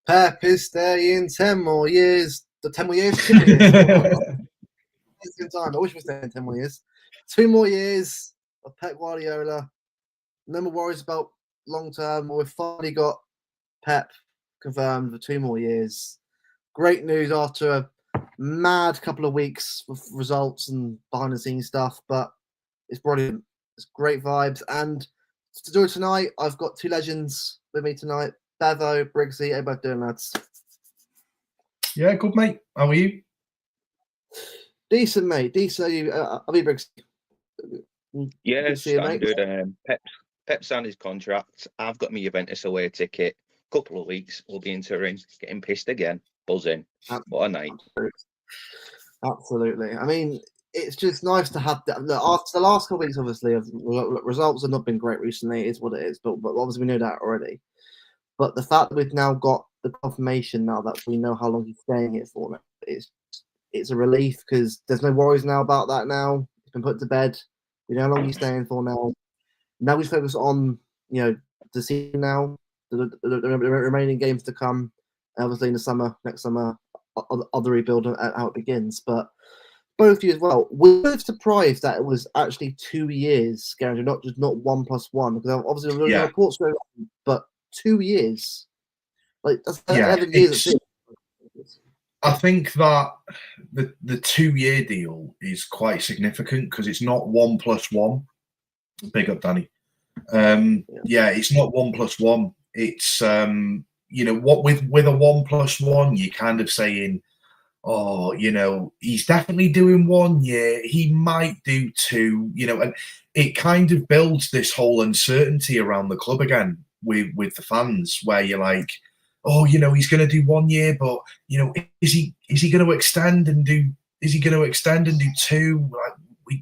Pep is staying 10 more years. 10 more years? 2 more years. Time. I wish we stayed 10 more years. 2 more years of Pep Guardiola. No more worries about long term. We've finally got Pep confirmed for 2 more years. Great news after a mad couple of weeks of results and behind the scenes stuff, but it's brilliant. It's great vibes. And to do it tonight, I've got two legends with me tonight. Bevo, Brigzy, how you both doing, lads? Yeah, good, mate. How are you? Decent, mate. Decent. I'll be Brigzy. Yeah, standard. Pep signed his contract. I've got my Juventus away ticket. Couple of weeks, we'll be in Turin, getting pissed again, buzzing. What a night! Absolutely. I mean, it's just nice to have that. Look, after the last couple of weeks, obviously, results have not been great recently. It is what it is, but obviously we know that already. But the fact that we've now got the confirmation now that we know how long he's staying here for, it's a relief because there's no worries now about that. Now it's been put to bed. We know how long he's staying for now. Now we focus on the season now, the remaining games to come. Obviously in the summer, next summer, other rebuild and how it begins. But both of you as well. We're both surprised that it was actually 2 years guaranteed, not 1+1. Because obviously the reports go on, but 2 years, like that's 11 years. I think that the 2-year deal is quite significant because it's not 1+1. Big up, Danny. It's not 1+1. It's what with a 1+1, you're kind of saying, he's definitely doing 1 year. He might do 2. And it kind of builds this whole uncertainty around the club again with the fans, where you're like, he's going to do 1 year, but is he going to extend and do? Is he going to extend and do 2? Like,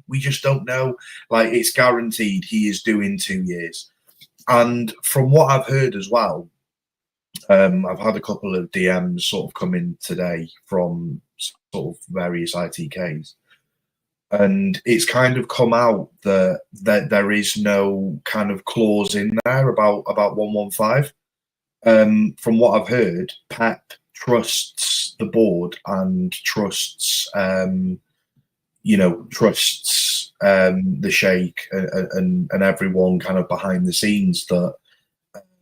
we just don't know. Like, it's guaranteed he is doing 2 years. And from what I've heard as well, I've had a couple of DMs sort of come in today from sort of various ITKs, and it's kind of come out that there is no kind of clause in there about 115. From what I've heard, Pep trusts the board and trusts the Sheikh and everyone kind of behind the scenes that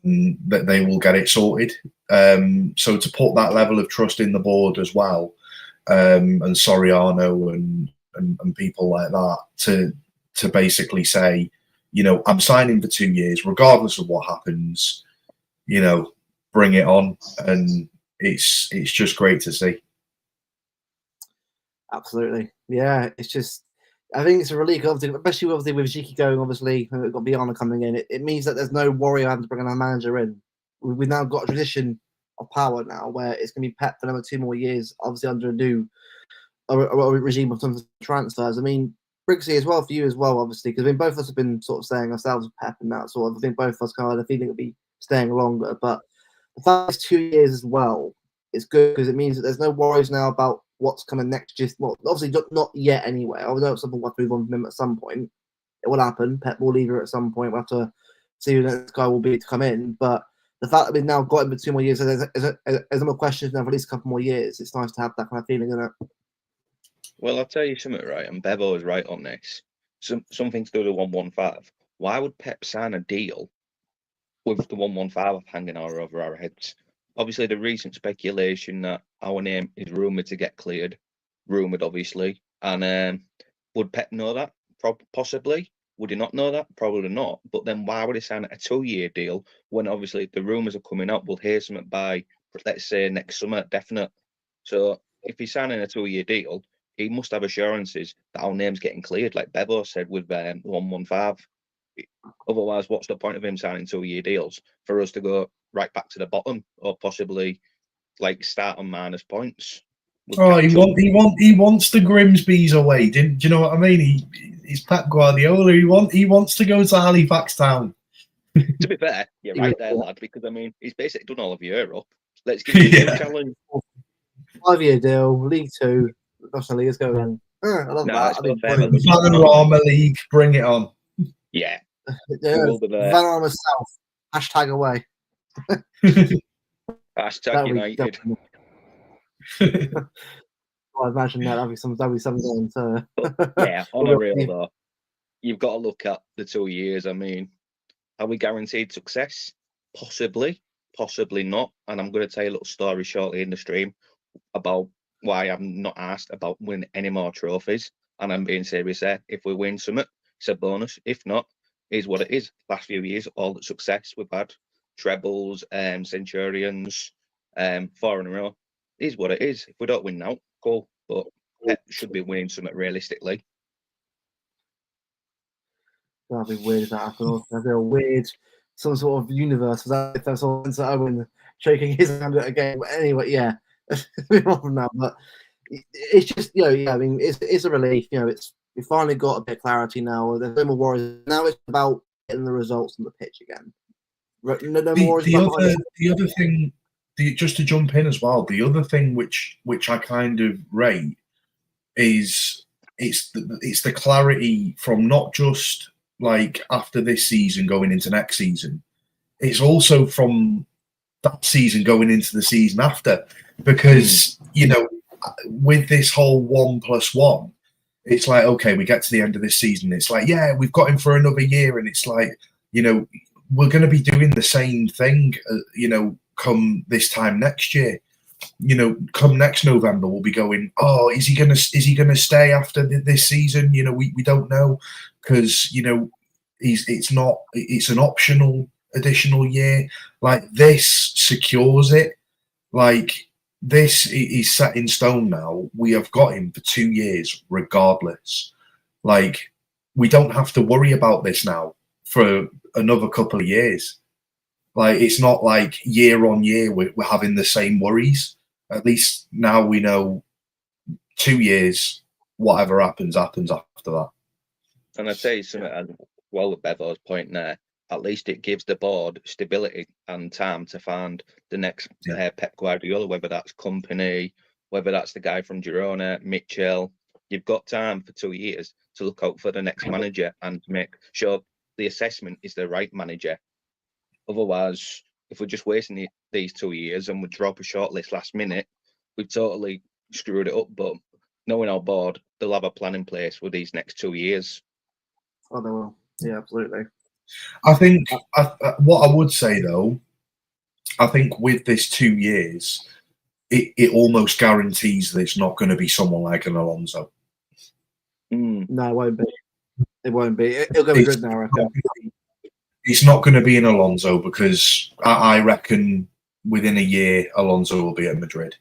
they will get it sorted. So to put that level of trust in the board as well, and Soriano and people like that to basically say, I'm signing for 2 years, regardless of what happens. Bring it on, and it's just great to see. Absolutely, yeah. It's just, I think it's a relief, obviously, especially with Ziki going. Obviously, we've got Biana coming in. It means that there's no worry of having to bring our manager in. We've now got a tradition of power now, where it's going to be Pep for another 2 more years, obviously under a new regime of some transfers. I mean, Brigzy as well for you as well, obviously, because both of us have been sort of staying ourselves with Pep and that sort of. I think both of us kind of had a feeling it'll be staying longer, but the fact it's 2 years as well is good because it means that there's no worries now about what's coming next. Just obviously not yet anyway. I know something will have to move on from him at some point. It will happen. Pep will leave her at some point. We'll have to see who the next guy will be to come in. But the fact that we've now got him for 2 more years, there's more questions now for at least a couple more years. It's nice to have that kind of feeling, isn't it? Well, I'll tell you something, right? And Bevo is right on this. Something to do with 115. Why would Pep sign a deal with the 115 hanging over our heads? Obviously, the recent speculation that our name is rumoured to get cleared, rumoured obviously, and would Pep know that? Possibly. Would he not know that? Probably not. But then why would he sign a 2-year deal when obviously the rumours are coming up? We'll hear something by, let's say, next summer, definite. So if he's signing a 2-year deal, he must have assurances that our name's getting cleared, like Bevo said with 115. Otherwise, what's the point of him signing 2-year deals for us to go right back to the bottom or possibly like start on minus points? He wants the Grimsby's away. Do you know what I mean? He's Pep Guardiola. He wants to go to Halifax Town. To be fair, you're right there, lad. Because I mean, he's basically done all of Europe. Let's give him a challenge. 5-year deal, League Two, National League. Let's go then. I love that. Panorama League, bring it on. Yeah. Van Armour South. #away. Hashtag That would United. I imagine that'd be some going to. But yeah, on a real though, you've got to look at the 2 years. I mean, are we guaranteed success? Possibly, possibly not. And I'm going to tell you a little story shortly in the stream about why I'm not asked about winning any more trophies. And I'm being serious there. If we win something, it's a bonus. If not, is what it is. Last few years, all the success we've had, trebles, Centurions, 4 in a row, is what it is. If we don't win now, cool. But Pep should be winning something realistically. That'd be weird if that happened. That'd be a weird, some sort of universe. If that's all Spencer Owen shaking his hand at a game. But anyway, yeah, more from that. But it's just, I mean, it's a relief. We finally got a bit of clarity now. There's no more worries. Now it's about getting the results on the pitch again. No more worries about the other thing, just to jump in as well, the other thing which I kind of rate is it's the clarity from not just like after this season going into next season, it's also from that season going into the season after, because with this whole 1+1, it's like, okay, we get to the end of this season, it's like, yeah, we've got him for another year, and it's like, we're going to be doing the same thing come this time next year. Come next November, we'll be going, oh, is he gonna stay after this season? We don't know, because it's an optional additional year. Like, this secures it. Like, this is set in stone now. We have got him for 2 years regardless. Like, we don't have to worry about this now for another couple of years. Like, it's not like year on year we're having the same worries. At least now we know 2 years, whatever happens after that. And I'd say something as well with Bevo's point there. At least it gives the board stability and time to find the next Pep Guardiola, whether that's Company, whether that's the guy from Girona, Mitchell. You've got time for 2 years to look out for the next manager and make sure the assessment is the right manager. Otherwise, if we're just wasting these 2 years and we drop a shortlist last minute, we've totally screwed it up. But knowing our board, they'll have a plan in place with these next 2 years. Oh, they will. Yeah, absolutely. I think what I would say, though, I think with this 2 years, it almost guarantees that it's not going to be someone like an Alonso. No, it won't be. It won't be. It'll go good now, I reckon. It's not going to be an Alonso, because I reckon within a year Alonso will be at Madrid.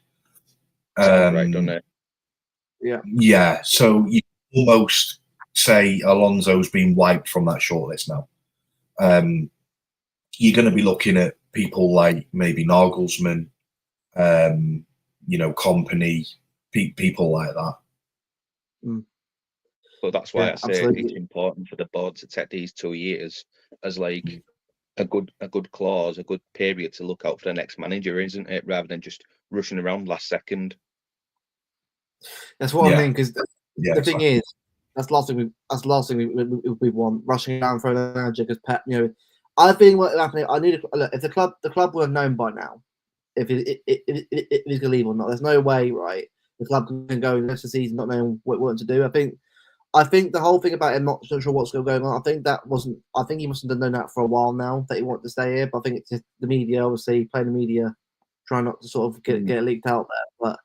Right, doesn't it? Yeah. Yeah. So you almost say Alonso's been wiped from that shortlist now. You're going to be looking at people like maybe Nagelsmann, Company, people like that. But that's why I say absolutely. It's important for the board to take these 2 years as like a good clause, a good period to look out for the next manager, isn't it? Rather than just rushing around last second. That's what I mean. Because the thing is, that's the last thing we want, rushing around for a manager. Because Pep, I think what happening. I need if the club would have known by now if he's going to leave or not. There's no way, right? The club can go the rest of the season not knowing what to do. I think the whole thing about him not sure what's going on. I think he must have known that for a while now, that he wanted to stay here. But I think it's just the media, obviously playing the media, trying not to sort of get it leaked out there. But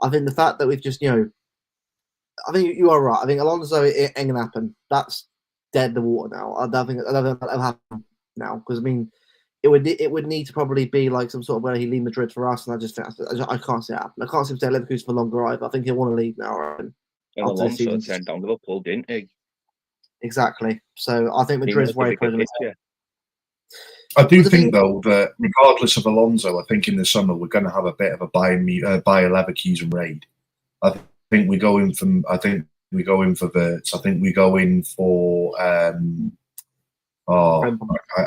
I think the fact that we've just I think you are right. I think Alonso it ain't gonna happen. That's dead in the water now. I don't think that'll happen now, because I mean it would need to probably be like some sort of where he leave Madrid for us, and I just think I can't see it happen. I can't see him stay at Leverkusen for longer either. I think he'll want to leave now. Right? And Alonso turned down Liverpool, didn't he? Exactly. So I think Madrid's very present. I do think, though, that regardless of Alonso, I think in the summer we're going to have a bit of a Bayer Leverkusen raid. I think we go in for Wirtz. I think we go in for I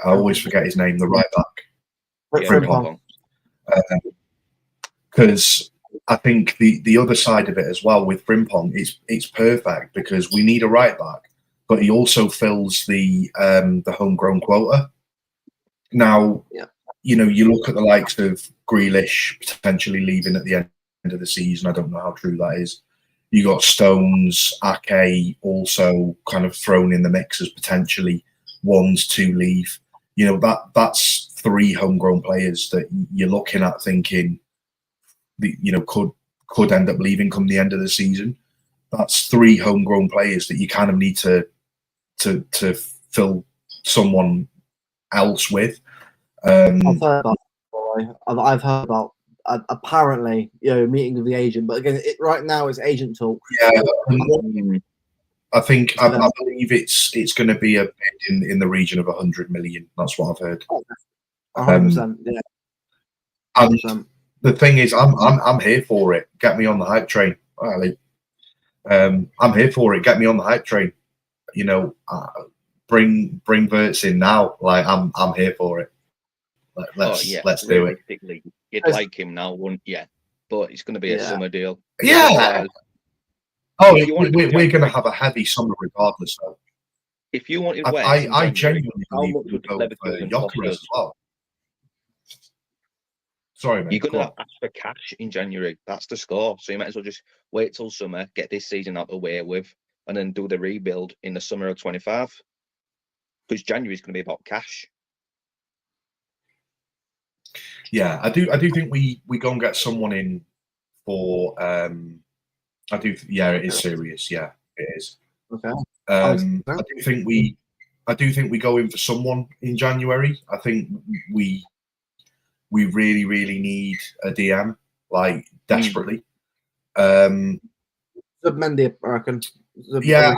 always forget his name, the right back. Frimpong. Because I think the other side of it as well with Frimpong, it's perfect, because we need a right back, but he also fills the homegrown quota. Now, you know, you look at the likes of Grealish potentially leaving at the end of the season. I don't know how true that is. You got Stones, Ake also kind of thrown in the mix as potentially ones to leave. You know, that's 3 homegrown players that you're looking at thinking, you know, could end up leaving come the end of the season. That's 3 homegrown players that you kind of need to fill someone else with. I've heard about. I've heard about. Apparently, meeting with the agent, but again, right now it's agent talk. Yeah, I believe it's going to be a bid in the region of 100 million. That's what I've heard. 100%. Yeah. 100%. And the thing is, I'm here for it. Get me on the hype train. I'm here for it. Get me on the hype train. You know, bring Verts in now. Like I'm here for it. Let's do it. You'd like him now, wouldn't you? But it's going to be a summer deal. Yeah. Oh, we're going to have a heavy summer regardless. Though. If you wanted I genuinely believe we would go for Gyökeres as well. Sorry, mate. You're going to ask for cash in January. That's the score. So you might as well just wait till summer, get this season out of the way with, and then do the rebuild in the summer of 25. Because January is going to be about cash. Yeah, I do think we go and get someone in for. I do. Yeah, it is serious. Yeah, it is. Okay. I do think we go in for someone in January. I think we really need a DM, like desperately. Mendy, I reckon. Yeah,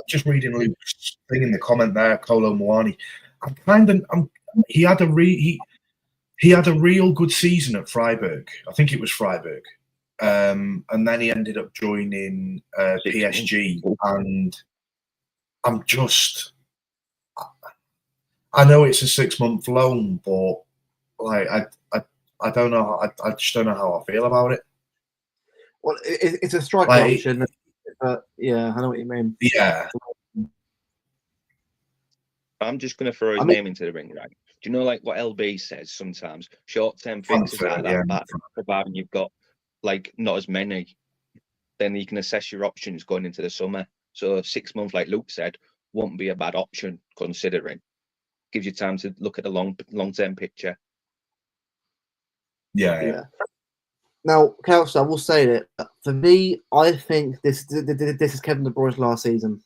just reading Luke's thing in the comment there, Kolo Muani. He had a real good season at Freiburg. I think it was Freiburg. And then he ended up joining PSG. And I know it's a 6-month loan, but like I don't know. I just don't know how I feel about it. Well, it's a strike option, but yeah, I know what you mean. Yeah. I'm just going to throw his name into the ring, right? Do you know, like what LB says sometimes? Short-term fixes are that bad, providing you've got like not as many. Then you can assess your options going into the summer. So 6 months, like Luke said, won't be a bad option considering. Gives you time to look at the long-term picture. Yeah. Now, Kelsey, I will say that for me, I think this is Kevin De Bruyne's last season.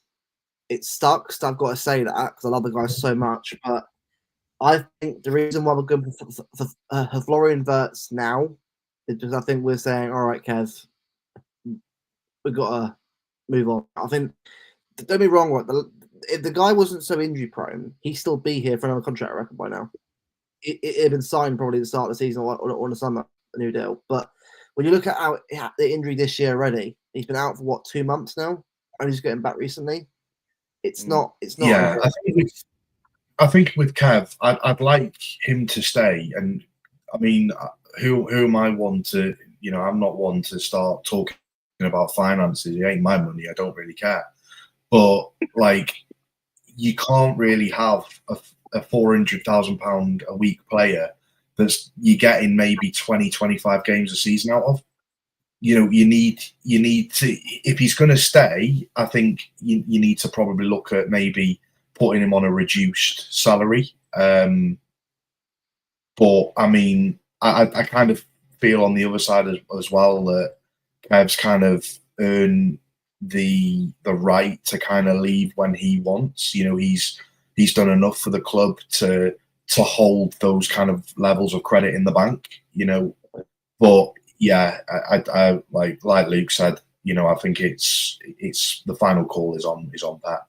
It sucks. I've got to say that because I love the guy so much. But I think the reason why we're going for Florian Wirtz now is because I think we're saying, all right, Kev, we've got to move on. I think, don't be wrong, right? If the guy wasn't so injury prone, he'd still be here for another contract, I reckon, by now. It had been signed probably at the start of the season or in the summer, a new deal. But when you look at the injury this year already, he's been out for 2 months now, and he's getting back recently. It's not. Yeah, I think with Kev, I'd like him to stay. And I mean, who am I one to? You know, I'm not one to start talking about finances. It ain't my money. I don't really care. But like, you can't really have a £400,000 a week player that's you getting maybe 20, 25 games a season out of. You know, you need to, if he's going to stay, I think you need to probably look at maybe putting him on a reduced salary. But I mean, I kind of feel on the other side as well that Kev's kind of earned the right to kind of leave when he wants. You know, he's done enough for the club to hold those kind of levels of credit in the bank. You know, but yeah, I like Luke said. You know, I think it's the final call is on Pat.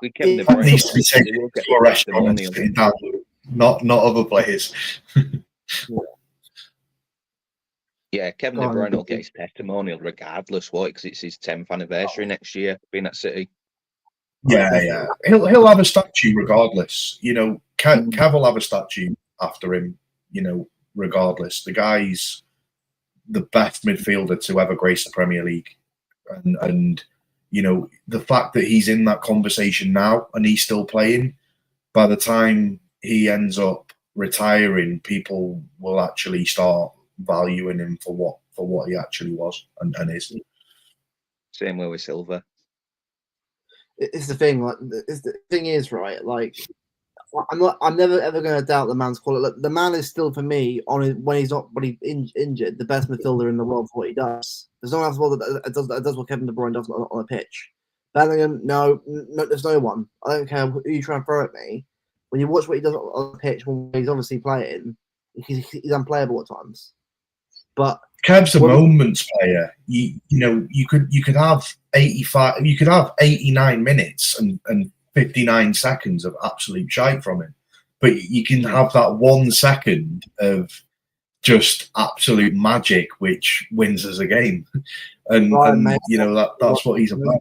It needs to be taken to a restaurant and sitting down, not other players. Yeah, Kevin De Bruyne will get his testimonial regardless, because it's his 10th anniversary next year being at City. Yeah. He'll have a statue regardless. You know, Kev will have a statue after him. You know, regardless, the guy's the best midfielder to ever grace the Premier League, and you know, the fact that he's in that conversation now and he's still playing, by the time he ends up retiring, people will actually start valuing him for what he actually was and is. Same way with Silva. It's the thing. Like, the thing is, right? Like, I'm never ever going to doubt the man's quality. Look, the man is still, for me, when he's injured, the best midfielder in the world for what he does. There's no one else in the world that does what Kevin De Bruyne does on a pitch. Bellingham, no, there's no one. I don't care who you try and throw at me. When you watch what he does on the pitch, when he's obviously playing, he's unplayable at times. But Kev's a moments player. You could have 85, you could have 89 minutes and 59 seconds of absolute shite from him, but you can have that 1 second of just absolute magic which wins us a game, and that's what he's about.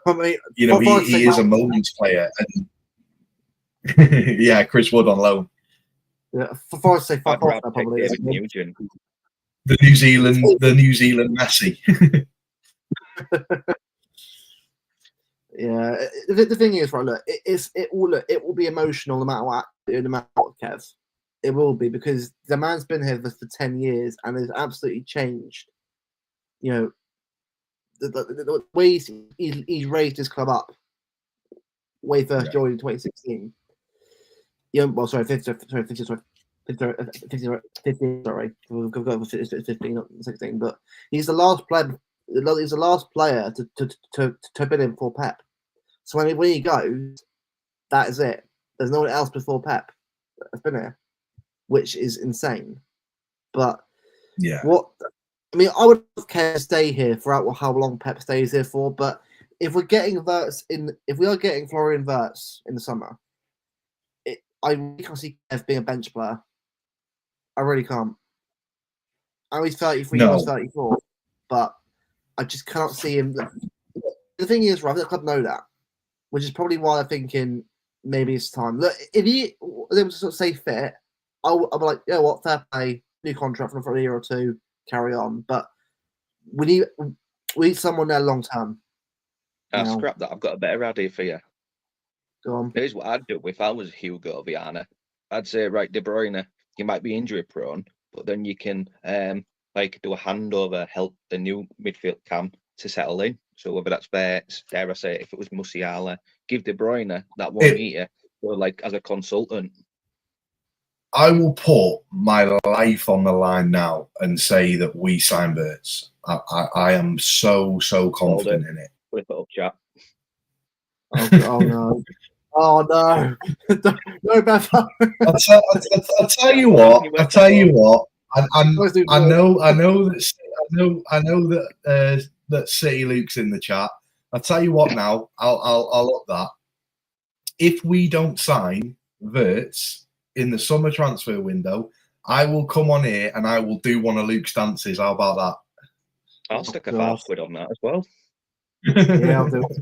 I mean, he is a moments player, and yeah, Chris Wood on loan. Yeah, for say fuck off, probably. The New Zealand Messi. Yeah, the thing is, right? Look, it will be emotional no matter what, Kev. It will be, because the man's been here for 10 years and has absolutely changed. You know, the way he's raised his club up. Way first joined in 2016. Yeah, well, sorry, 15, sorry, we'll go over 15, not 16. But he's the last player. He's the last player to have been in before Pep. So when he goes, that is it. There's no one else before Pep that's been here, which is insane. But yeah, I would care to stay here throughout how long Pep stays here for. But if we are getting Florian Wirtz in the summer, I really can't see Kev being a bench player. I really can't. I know he's 33, he's 34, but I just cannot see him. The thing is, right, the club know that, which is probably why they're thinking maybe it's time. Look, if he was able to sort of stay fit, I'll be like, you know what, fair play, new contract for a year or two, carry on. But we need someone there long term. Scrap that. I've got a better idea for you. Go on. Here's what I'd do if I was Hugo Viana. I'd say, right, De Bruyne, you might be injury prone, but then you can do a handover, help the new midfield camp to settle in. So whether that's Bates, dare I say, if it was Musiala, give De Bruyne that 1 year, or as a consultant. I will put my life on the line now and say that we sign Wirtz. I am so confident in it. Flip it up, chat. Oh no. Oh no! No, Bevo. I'll tell you what. I know that City Luke's in the chat. I'll tell you what now. I'll up that. If we don't sign Wirtz in the summer transfer window, I will come on here and I will do one of Luke's dances. How about that? I'll stick a £5 on that as well. Yeah, I'll do it.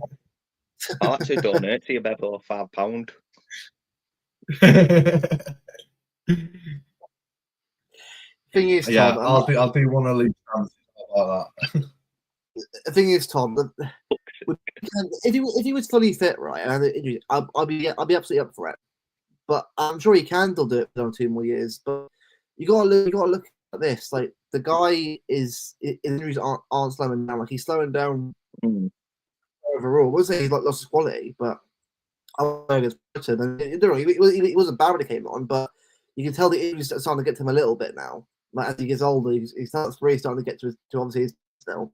I'll actually donate to you, Bevo, £5. Thing is, yeah, Tom, I'll do one of Luke's dances. How about that? The thing is, Tom, if he was fully fit, right, and I'll be absolutely up for it. But I'm sure he can still do it for 2 more years. But you gotta look at this. Like, the guy his injuries aren't slowing down. Like, he's slowing down overall. I wouldn't say he's lost his quality, but I don't know against Brighton. And he wasn't bad when he came on, but you can tell the injuries are starting to get to him a little bit now. Like, as he gets older, he starts really starting to get to obviously his still.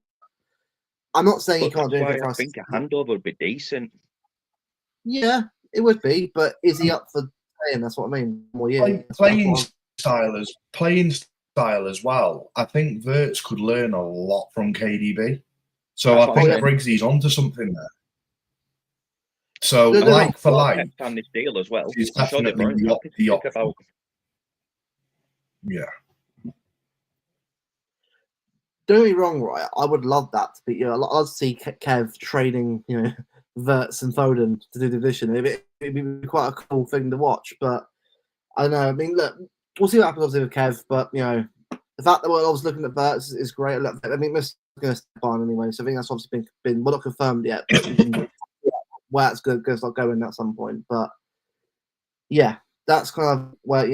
I'm not saying he can't do anything for us. I think a handover would be decent. Yeah, it would be, but is he up for playing? That's what I mean. More playing style as well. I think Wirtz could learn a lot from KDB. So I think Brigsy's onto something there. So like for like, on this deal as well. He's definitely the option. Yeah. Don't get me wrong, right? I would love that to be. I'd love to see Kev training, Wirtz and Foden to do the division. It'd be quite a cool thing to watch. But I don't know. I mean, look, we'll see what happens obviously with Kev. But the fact that we're always looking at Wirtz is great. Look, I mean, Mr. going to step on anyway, so I think that's obviously been well, not confirmed yet. But Wirtz going to start going at some point. But yeah, that's kind of where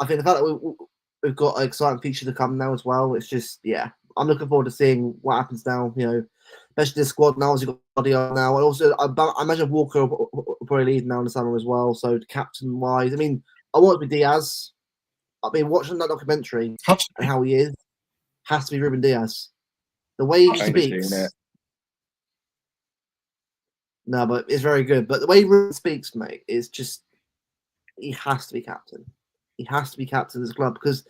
I think the fact that we've got an exciting future to come now as well. It's just I'm looking forward to seeing what happens now. Especially the squad now. As you've got Guardiola now, and also I imagine Walker will probably leave now in the summer as well. So captain wise, I mean, I want it to be Diaz. I mean, watching that documentary and how he is has to be Ruben Diaz. The way he speaks. No, but it's very good. But the way Ruben speaks, mate, is just he has to be captain. He has to be captain of this club because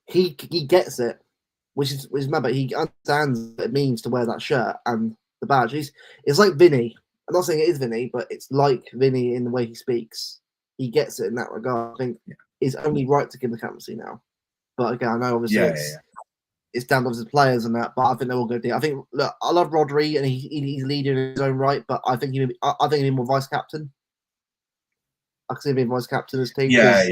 he gets it, which is remember he understands what it means to wear that shirt and the badge. It's like Vinny. I'm not saying it is Vinny, but it's like Vinny in the way he speaks. He gets it in that regard. I think it's only right to give the captaincy now. But again, I know obviously it's down to the players and that, but I think they will go deep. I think look, I love Rodri and he's leading in his own right, but I think he'd be more vice captain. I can see him being vice captain of this team. Yeah.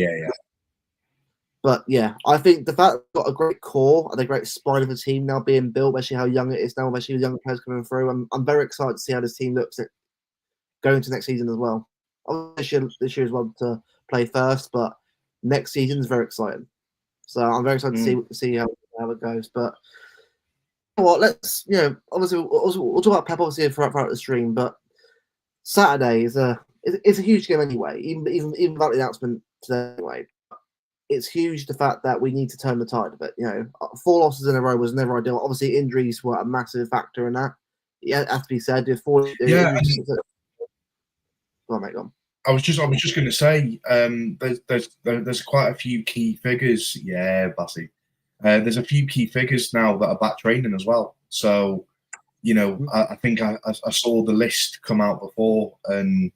But I think the fact that we've got a great core and a great spine of the team now being built, especially how young it is now, especially with young players coming through, I'm very excited to see how this team looks at going into next season as well. Obviously, this year is one to play first, but next season is very exciting. So I'm very excited to see how it goes. But you know what? Let's obviously we'll talk about Pep obviously throughout the stream, but Saturday is a huge game anyway. Even without the announcement today anyway. It's huge the fact that we need to turn the tide of it. 4 losses in a row was never ideal. Obviously, injuries were a massive factor in that. Yeah, has to be said. Go on, mate, go on. I was just going to say, there's quite a few key figures. Yeah, Bassy. There's a few key figures now that are back training as well. So, I think I saw the list come out before, and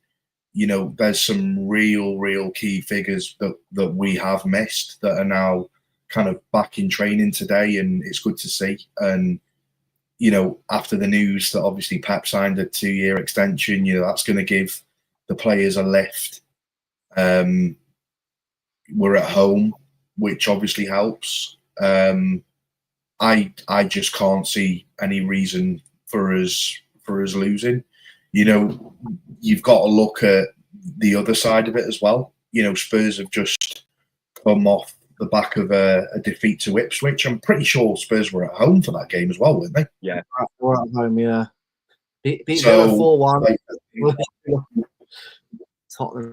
there's some real key figures that we have missed that are now kind of back in training today, and it's good to see. And after the news that obviously Pep signed a 2-year extension, that's going to give the players a lift. We're at home, which obviously helps. I just can't see any reason for us losing. You've got to look at the other side of it as well. Spurs have just come off the back of a defeat to Ipswich. I'm pretty sure Spurs were at home for that game as well, weren't they? Yeah, we're at home. Yeah, beat 4-1.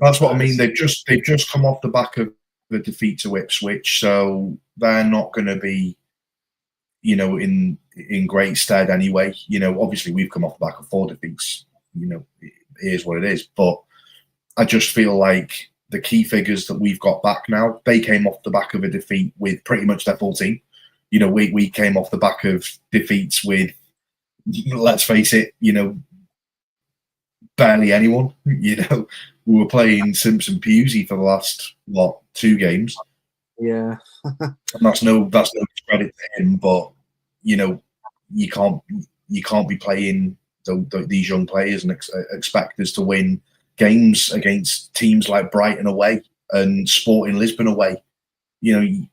That's what I mean. They've just come off the back of the defeat to Ipswich, so they're not going to be, in great stead anyway. Obviously we've come off the back of 4 defeats. It is what it is. But I just feel like the key figures that we've got back now, they came off the back of a defeat with pretty much their full team. We came off the back of defeats with, let's face it, barely anyone. We were playing Simpson Pusey for the last 2 games. Yeah, and that's no credit to him, but you can't be playing these young players and expect us to win games against teams like Brighton away and Sporting Lisbon away. You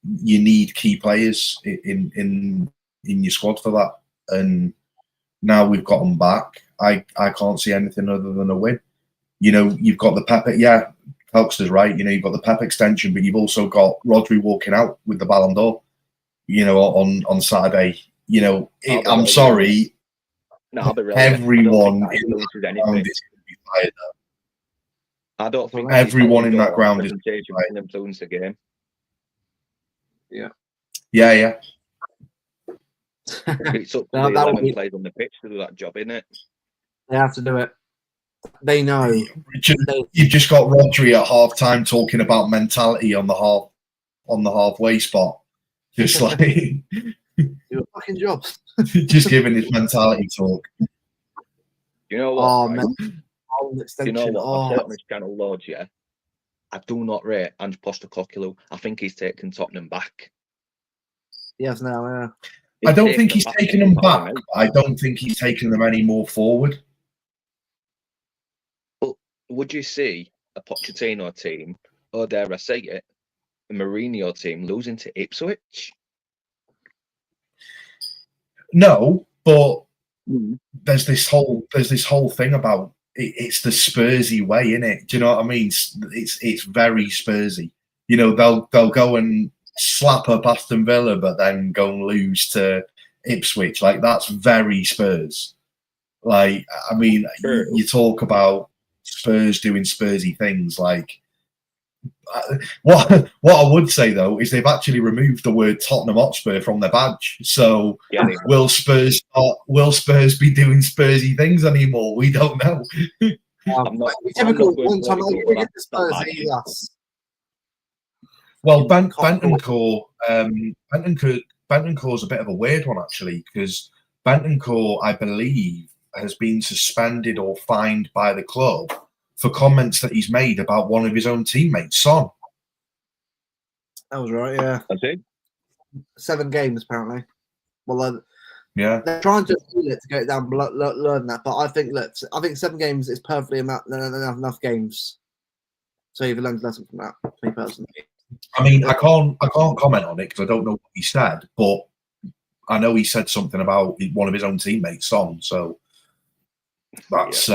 need key players in your squad for that, and now we've got them back. I can't see anything other than a win. You've got the Pep. Yeah, Helkster's right. You've got the Pep extension, but you've also got Rodri walking out with the Ballon d'Or. On Saturday. I'm sorry. No, I'll be real. Everyone in that ground is going to be fired up. I don't think everyone in that ground is influence the game. Yeah. It's up to the 11 players on the pitch to do that job, isn't it? They have to do it. They know. You've just got Rodri at half time talking about mentality on the halfway spot. Just like do a fucking job. Just giving his mentality talk. You know what? Oh, man. You know what? I've said on this channel loads, yeah. I do not rate Ange Postecoglou. I think he's taken Tottenham back. Yes, now, yeah. I don't think he's taken them back. I don't think he's taken them any more forward. But would you see a Pochettino team, or dare I say it, a Mourinho team losing to Ipswich? No, but there's this whole thing about it's the Spursy way, innit? Do you know what I mean? It's very Spursy. You know, they'll go and slap up Aston Villa, but then go and lose to Ipswich. Like, that's very Spurs. Like, I mean, you talk about Spurs doing Spursy things. Like, what I would say though is they've actually removed the word Tottenham Hotspur from their badge. So will Spurs be doing Spursy things anymore? We don't know. Typical one time you get the Spurs us. Well, Bentancur is a bit of a weird one actually, because Bentancur, I believe, has been suspended or fined by the club for comments that he's made about one of his own teammates, Son. That was right, yeah. I see. 7 games, apparently. Well, yeah, they're trying to appeal it to get it down, learn that. But I think 7 games is perfectly enough games. So you've learned a lesson from that, me personally. I mean, I can't comment on it because I don't know what he said, but I know he said something about one of his own teammates, Son. So that's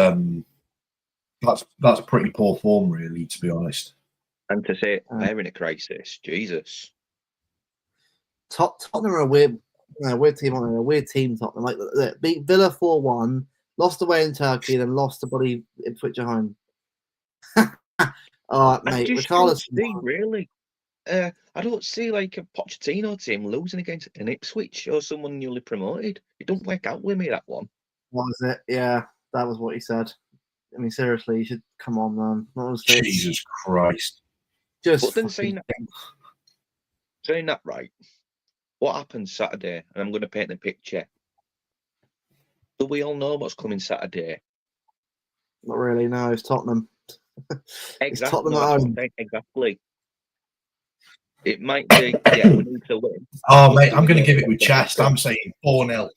pretty poor form, really, to be honest. And to say they're in a crisis, Jesus. Tottenham are a weird team. A weird team. Tottenham, like, beat Villa 4-1, lost away in Turkey, then lost to bloody Ipswich at home. All right, mate. Really. I don't see like a Pochettino team losing against an Ipswich or someone newly promoted. It don't work out with me, that one. What was it? Yeah, that was what he said. I mean, seriously, you should come on, man. Jesus Christ. But then saying that right, what happened Saturday? And I'm going to paint the picture. Do we all know what's coming Saturday? Not really. No, it's Tottenham. Exactly. Tottenham at home. Exactly. It might be. Yeah, we need to win. Oh, mate, I'm going to give it with chest. I'm saying 4-0.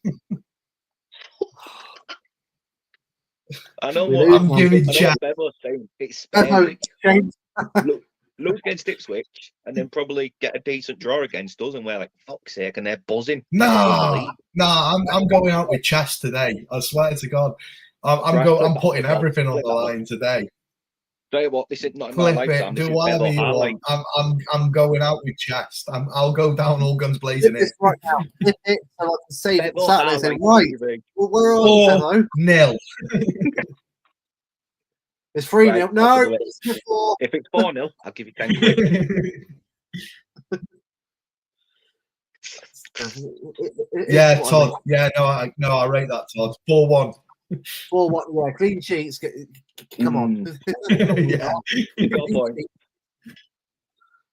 I know what I'm giving chest. Bevo's saying. It's lose against Ipswich and then probably get a decent draw against us, and we're like, fuck's sake, and they're buzzing. I'm going out with chest today. I swear to God, I'm putting everything on the line today. Tell you what, this is not Flip it, do whatever you want. I'm going out with chest. I'll go down all guns blazing. It right now. Flip it, so I can save it Saturday. Say, right, well, we're on 4-0. It's 3-0. Right, no, if it's 4-0, I'll give you 10 quid. Yeah, Todd. Yeah, no, I rate that, Todd. 4-1. 4-1. Yeah, clean sheets. Come on. Yeah.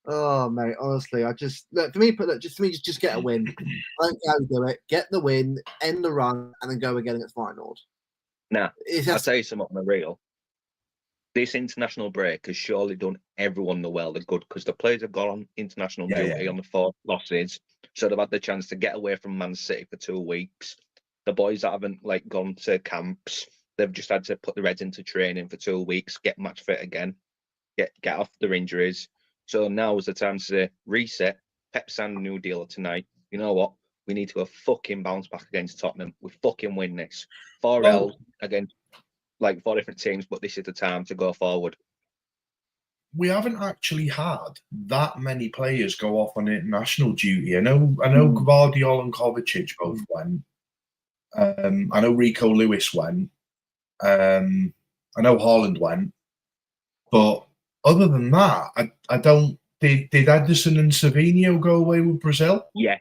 Oh, mate, honestly, I just look for me. Just get a win. I don't care how you do it. Get the win, end the run, and then go again against Feyenoord. Now, I'll tell you something on the real. This international break has surely done everyone the world of good, because the players have gone on international duty on the 4 losses, so they've had the chance to get away from Man City for 2 weeks. The boys that haven't gone to camps, they've just had to put the Reds into training for 2 weeks, get match fit again, get off their injuries. So now is the time to reset. Pep signed a new deal tonight. You know what? We need to go fucking bounce back against Tottenham. We fucking win this. 4-0 against 4 different teams, but this is the time to go forward. We haven't actually had that many players go off on international duty. I know Guardiola and Kovacic both went. I know Rico Lewis went. I know Haaland went. But other than that, I don't. Did Ederson and Savinho go away with Brazil? Yeah.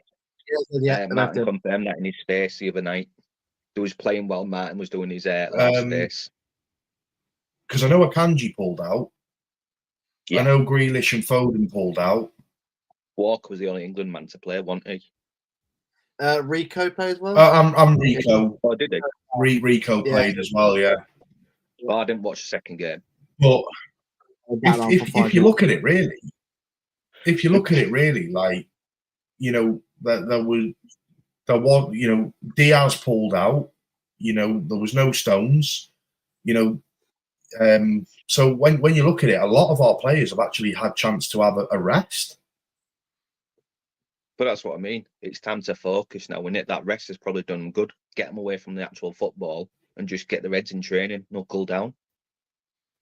Martin confirmed confirmed that in his space the other night. He was playing while Martin was doing his last space. Because I know Akanji pulled out. Yeah. I know Grealish and Foden pulled out. Walker was the only England man to play, wasn't he? Rico played as well. I'm Rico. Oh, did he? Rico played as well, yeah. Well, I didn't watch the second game. But if you look at it really, there was Diaz pulled out. There was no Stones. So when you look at it, a lot of our players have actually had chance to have a rest. But that's what I mean. It's time to focus now. That rest has probably done good. Get them away from the actual football and just get the Reds in training, knuckle down.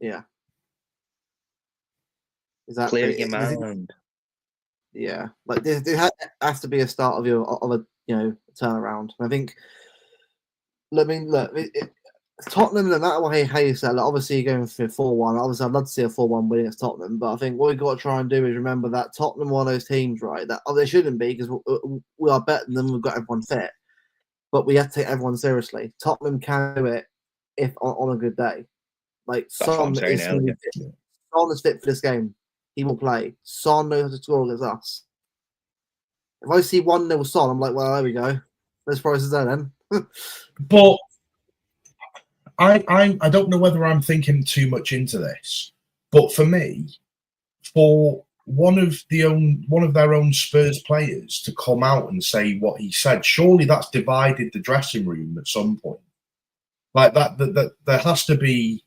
Yeah. Exactly. Clear your mind. Yeah, like there has to be a start of a turnaround. And I think, I mean, look, Tottenham, no matter how you say it, like, obviously you're going for 4-1. Obviously, I'd love to see a 4-1 win against Tottenham, but I think what we've got to try and do is remember that Tottenham are one of those teams, right? That they shouldn't be because we are better than them. We've got everyone fit, but we have to take everyone seriously. Tottenham can do it if on a good day. Like That's what I'm Son saying is earlier. Son is fit for this game. He will play. Son knows how to score against us. If I see 1-0 Son, I'm like, well, there we go. Those prices there then. But I don't know whether I'm thinking too much into this, but for me, for one of their own Spurs players to come out and say what he said, surely that's divided the dressing room at some point. Like that there has to be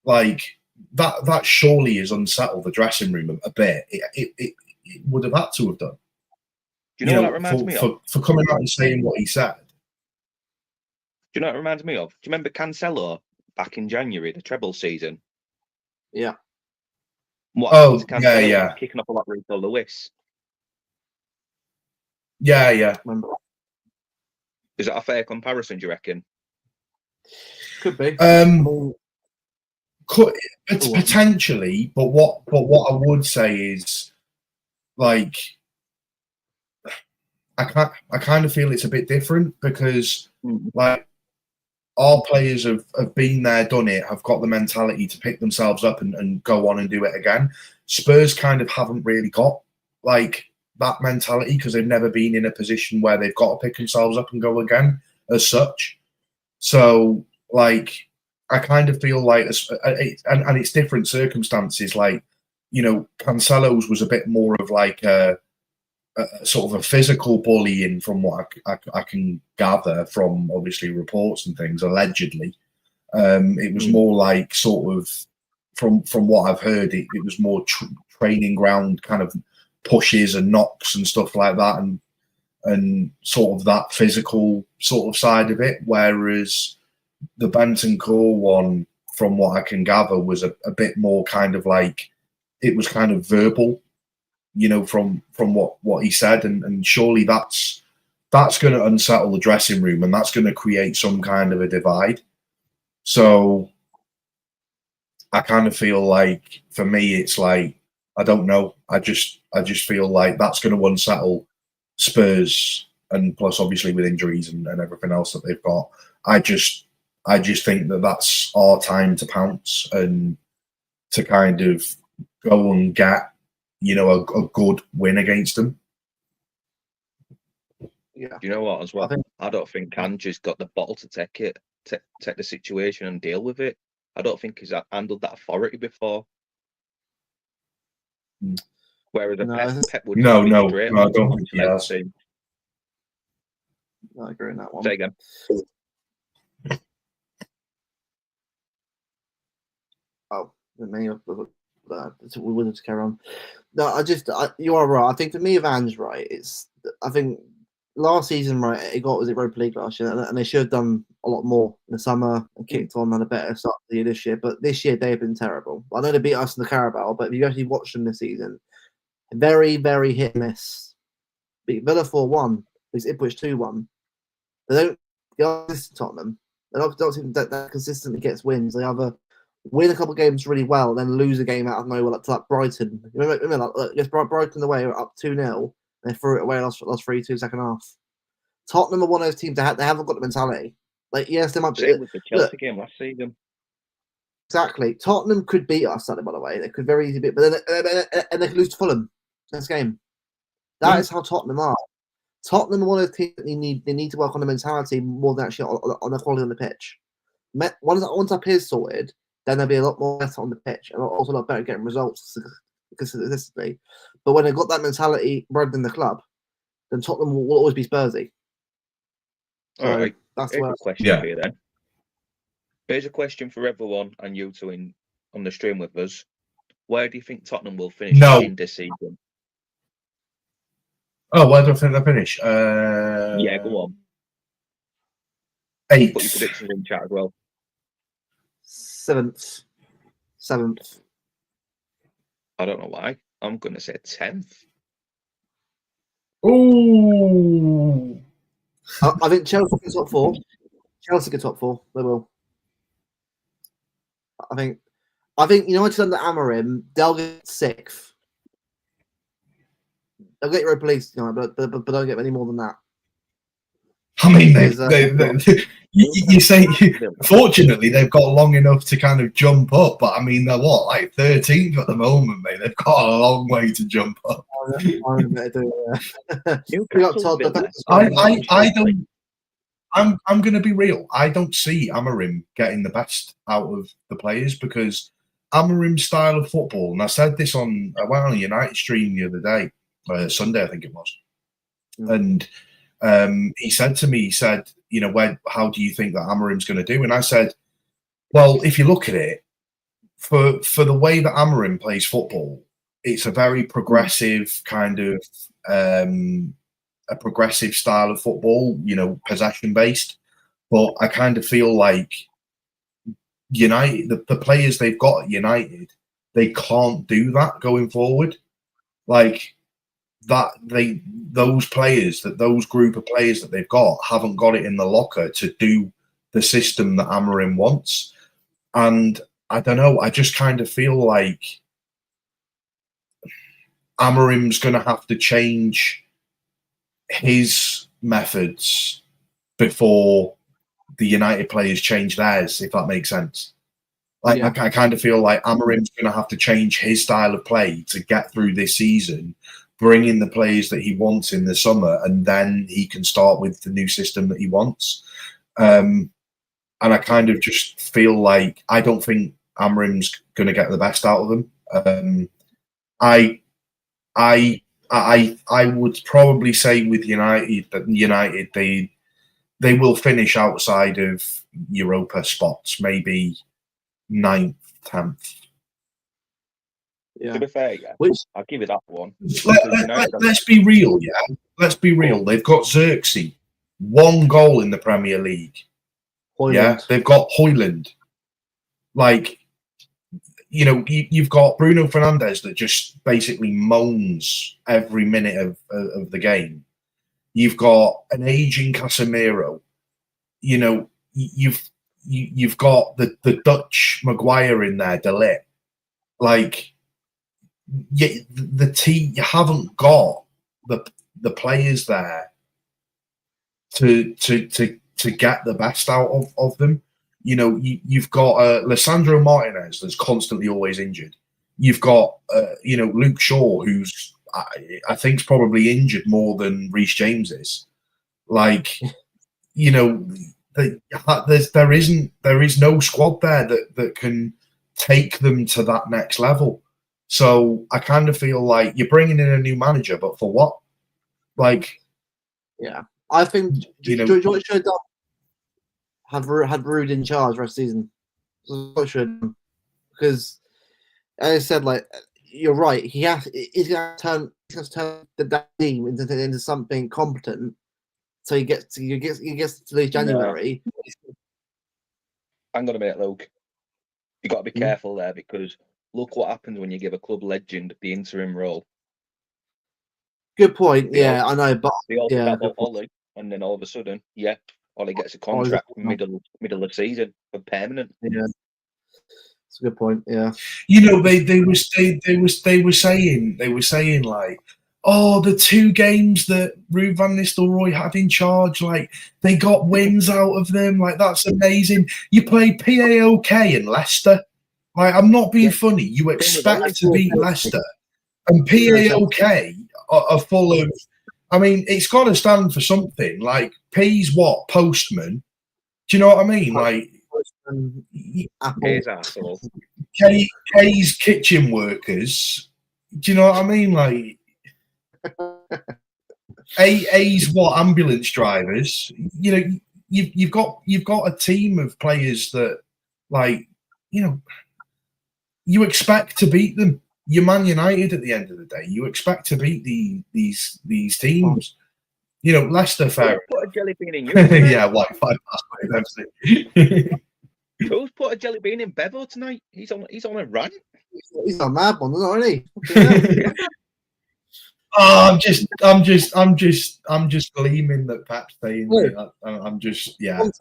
like that surely has unsettled the dressing room a bit. It would have had to have done. Do you know what that reminds me of? For coming out and saying what he said. Do you know what it reminds me of? Do you remember Cancelo back in January, the treble season? Yeah. What happened to Cancelo? Yeah. Kicking up a lot of Rico Lewis. Yeah. Remember. Is that a fair comparison, do you reckon? Could be. It's potentially, but what I would say is, like, I kind of feel it's a bit different because, like, our players have been there, done it, have got the mentality to pick themselves up and go on and do it again. Spurs kind of haven't really got, like, that mentality because they've never been in a position where they've got to pick themselves up and go again as such. So, like, I kind of feel like, and it's different circumstances. Like, you know, Cancelo's was a bit more of like a sort of a physical bullying, from what I can gather from obviously reports and things. Allegedly, it was more like sort of from what I've heard, it was more training ground kind of pushes and knocks and stuff like that, and sort of that physical sort of side of it. Whereas the Bentancur one, from what I can gather, was a bit more kind of like, it was kind of verbal, you know, from what he said, and surely that's going to unsettle the dressing room, and that's going to create some kind of a divide. So I kind of feel like, for me, it's like, I don't know. I just feel like that's going to unsettle Spurs, and plus obviously with injuries and everything else that they've got. I just think that that's our time to pounce and to kind of go and get, you know, a good win against them. Yeah. Do you know what, as well? I don't think Kanji's got the bottle to take the situation and deal with it. I don't think he's handled that authority before. Whereas Pep would no, be I straight don't think he has. I agree in that one. Say again. Oh, me. We wouldn't just carry on. No, you are right. I think for me, Van's right. I think last season, right, it got was Europa League last year, and they should have done a lot more in the summer and kicked on and a better start to the year this year. But this year they have been terrible. I know they beat us in the Carabao, but if you actually watched them this season, very, very hit and miss. Beat Villa 4-1, beat Ipswich 2-1. They don't get this Tottenham. They don't seem that consistently gets wins. They either win a couple of games really well, then lose a game out of nowhere, like Brighton. Remember like Brighton away, were up 2-0, they threw it away, lost 3-2 second half. Tottenham are one of those teams that they haven't got the mentality. Like, yes, they might be. Same with the Chelsea game last season. Exactly. Tottenham could beat us, by the way. They could very easily beat, but then they could lose to Fulham next game. That is how Tottenham are. Tottenham are one of those teams that they need to work on the mentality more than actually on the quality on the pitch. Once our peers sorted, then they'll be a lot more better on the pitch and also a lot better at getting results consistently. But when they've got that mentality rather than the club, then Tottenham will always be Spursy. All right. That's Here's a question for you then. Here's a question for everyone and you two on the stream with us. Where do you think Tottenham will finish in this season? Oh, where do I think they'll finish? Yeah, go on. Put your 8th. predictions in chat as well. 7th. I don't know why. I'm going to say 10th. Ooh. I think Chelsea get top 4. Chelsea get top 4. They will. I think United under Amorim, they'll get 6th. They'll get Europa League, but don't get any more than that. I mean, you say, fortunately, they've got long enough to kind of jump up, but I mean, they're what, like 13th at the moment, mate. They've got a long way to jump up. I'm going to be real. I don't see Amorim getting the best out of the players because Amorim's style of football, and I said this on a United stream the other day, Sunday, I think it was, and he said to me, how do you think that Amorim's going to do? And I said, well, if you look at it, for the way that Amorim plays football, it's a very progressive kind of a progressive style of football, possession based. But I kind of feel like United, the players they've got at United, they can't do that going forward. Like those group of players that they've got haven't got it in the locker to do the system that Amorim wants. And I don't know, I just kind of feel like Amorim's going to have to change his methods before the United players change theirs, if that makes sense. Like, yeah. I kind of feel like Amorim's going to have to change his style of play to get through this season, bring in the players that he wants in the summer, and then he can start with the new system that he wants. And I kind of just feel like I don't think Amorim's going to get the best out of them. I would probably say with United that United they will finish outside of Europa spots, maybe 9th, 10th. Yeah. To be fair, yeah, I'll give it that one. Let's be real, yeah. Let's be real. They've got Xerxes, 1 goal in the Premier League. Hoyland. Yeah, they've got Hoyland. Like, you've got Bruno Fernandes that just basically moans every minute of the game. You've got an aging Casemiro. You've got the Dutch Maguire in there, De Ligt. Like, the team, you haven't got the players there to get the best out of them. You've got Lisandro Martinez that's constantly always injured. You've got Luke Shaw, who's I think probably injured more than Reece James is. Like, there is no squad there that can take them to that next level. So I kind of feel like you're bringing in a new manager, but for what? Like, yeah, I think George should have had Ruud in charge the rest of the season. Because, as I said, like, you're right. He's going to turn the team into something competent. So he gets to lose January. Yeah. Hang on a minute, Luke. You got to be careful there, because look what happens when you give a club legend the interim role. Good point. I know, but Ollie, and then all of a sudden, Ollie gets a contract middle of season for permanent. Yeah, it's a good point. Yeah, they were saying like, oh, the 2 games that Ruud van Nistelrooy had in charge, like, they got wins out of them. Like, that's amazing. You played PAOK in Leicester. Like, I'm not being funny. You expect to beat Leicester. And PAOK are full of, I mean, it's got to stand for something. Like, P's what? Postman. Do you know what I mean? Like, K's kitchen workers. Do you know what I mean? Like, A's what? Ambulance drivers. You've got a team of players that, like, you expect to beat them. You're Man United at the end of the day. You expect to beat these teams. You know, Leicester fair. Put a jelly bean in you. Tonight? Yeah, Wi-Fi password. MC. Who's put a jelly bean in Bevo tonight? He's on a rant. He's a mad one, isn't he? Yeah. Oh, I'm just gleaming that Pep's staying there. I'm just, I'm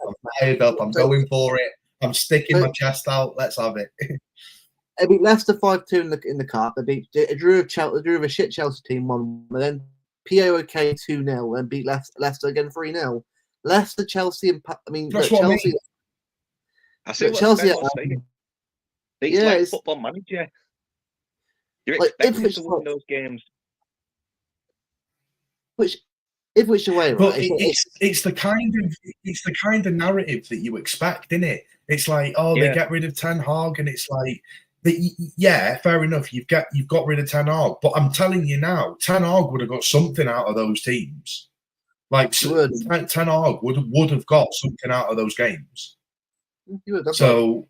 fired up. I'm going for it. I'm sticking my chest out. Let's have it. They beat Leicester 5-2 in the cup. They drew a shit Chelsea team 1, and then POK 2-0, and beat Leicester again 3-0. Leicester, Chelsea, and That's what Chelsea. I mean. I see what Chelsea. He's like football manager. You're expecting to win those games. Which way, right? But it's the kind of narrative that you expect, isn't it? It's like, they get rid of Ten Hag, and it's like, yeah, fair enough. You've got rid of Ten Hag, but I'm telling you now, Ten Hag would have got something out of those teams. Like Ten Hag would have got something out of those games. So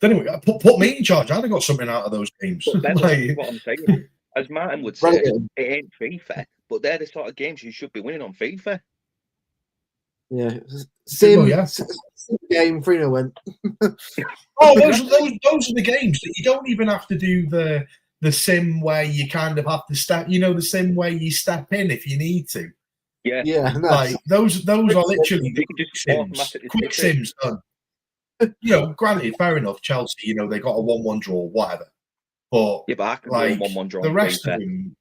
anyway, put me in charge. I'd have got something out of those games. That's what I'm saying. As Martin would say, it ain't FIFA, but they're the sort of games you should be winning on FIFA. Yeah, sim game 3-0 win. Those are the games that you don't even have to do the sim where you kind of have to step. You know, the sim where you step in if you need to. Yeah. Like those are literally quick sims done. You know, granted, fair enough. Chelsea, they got a 1-1 draw, whatever. But I can do a 1-1 draw. The rest of them.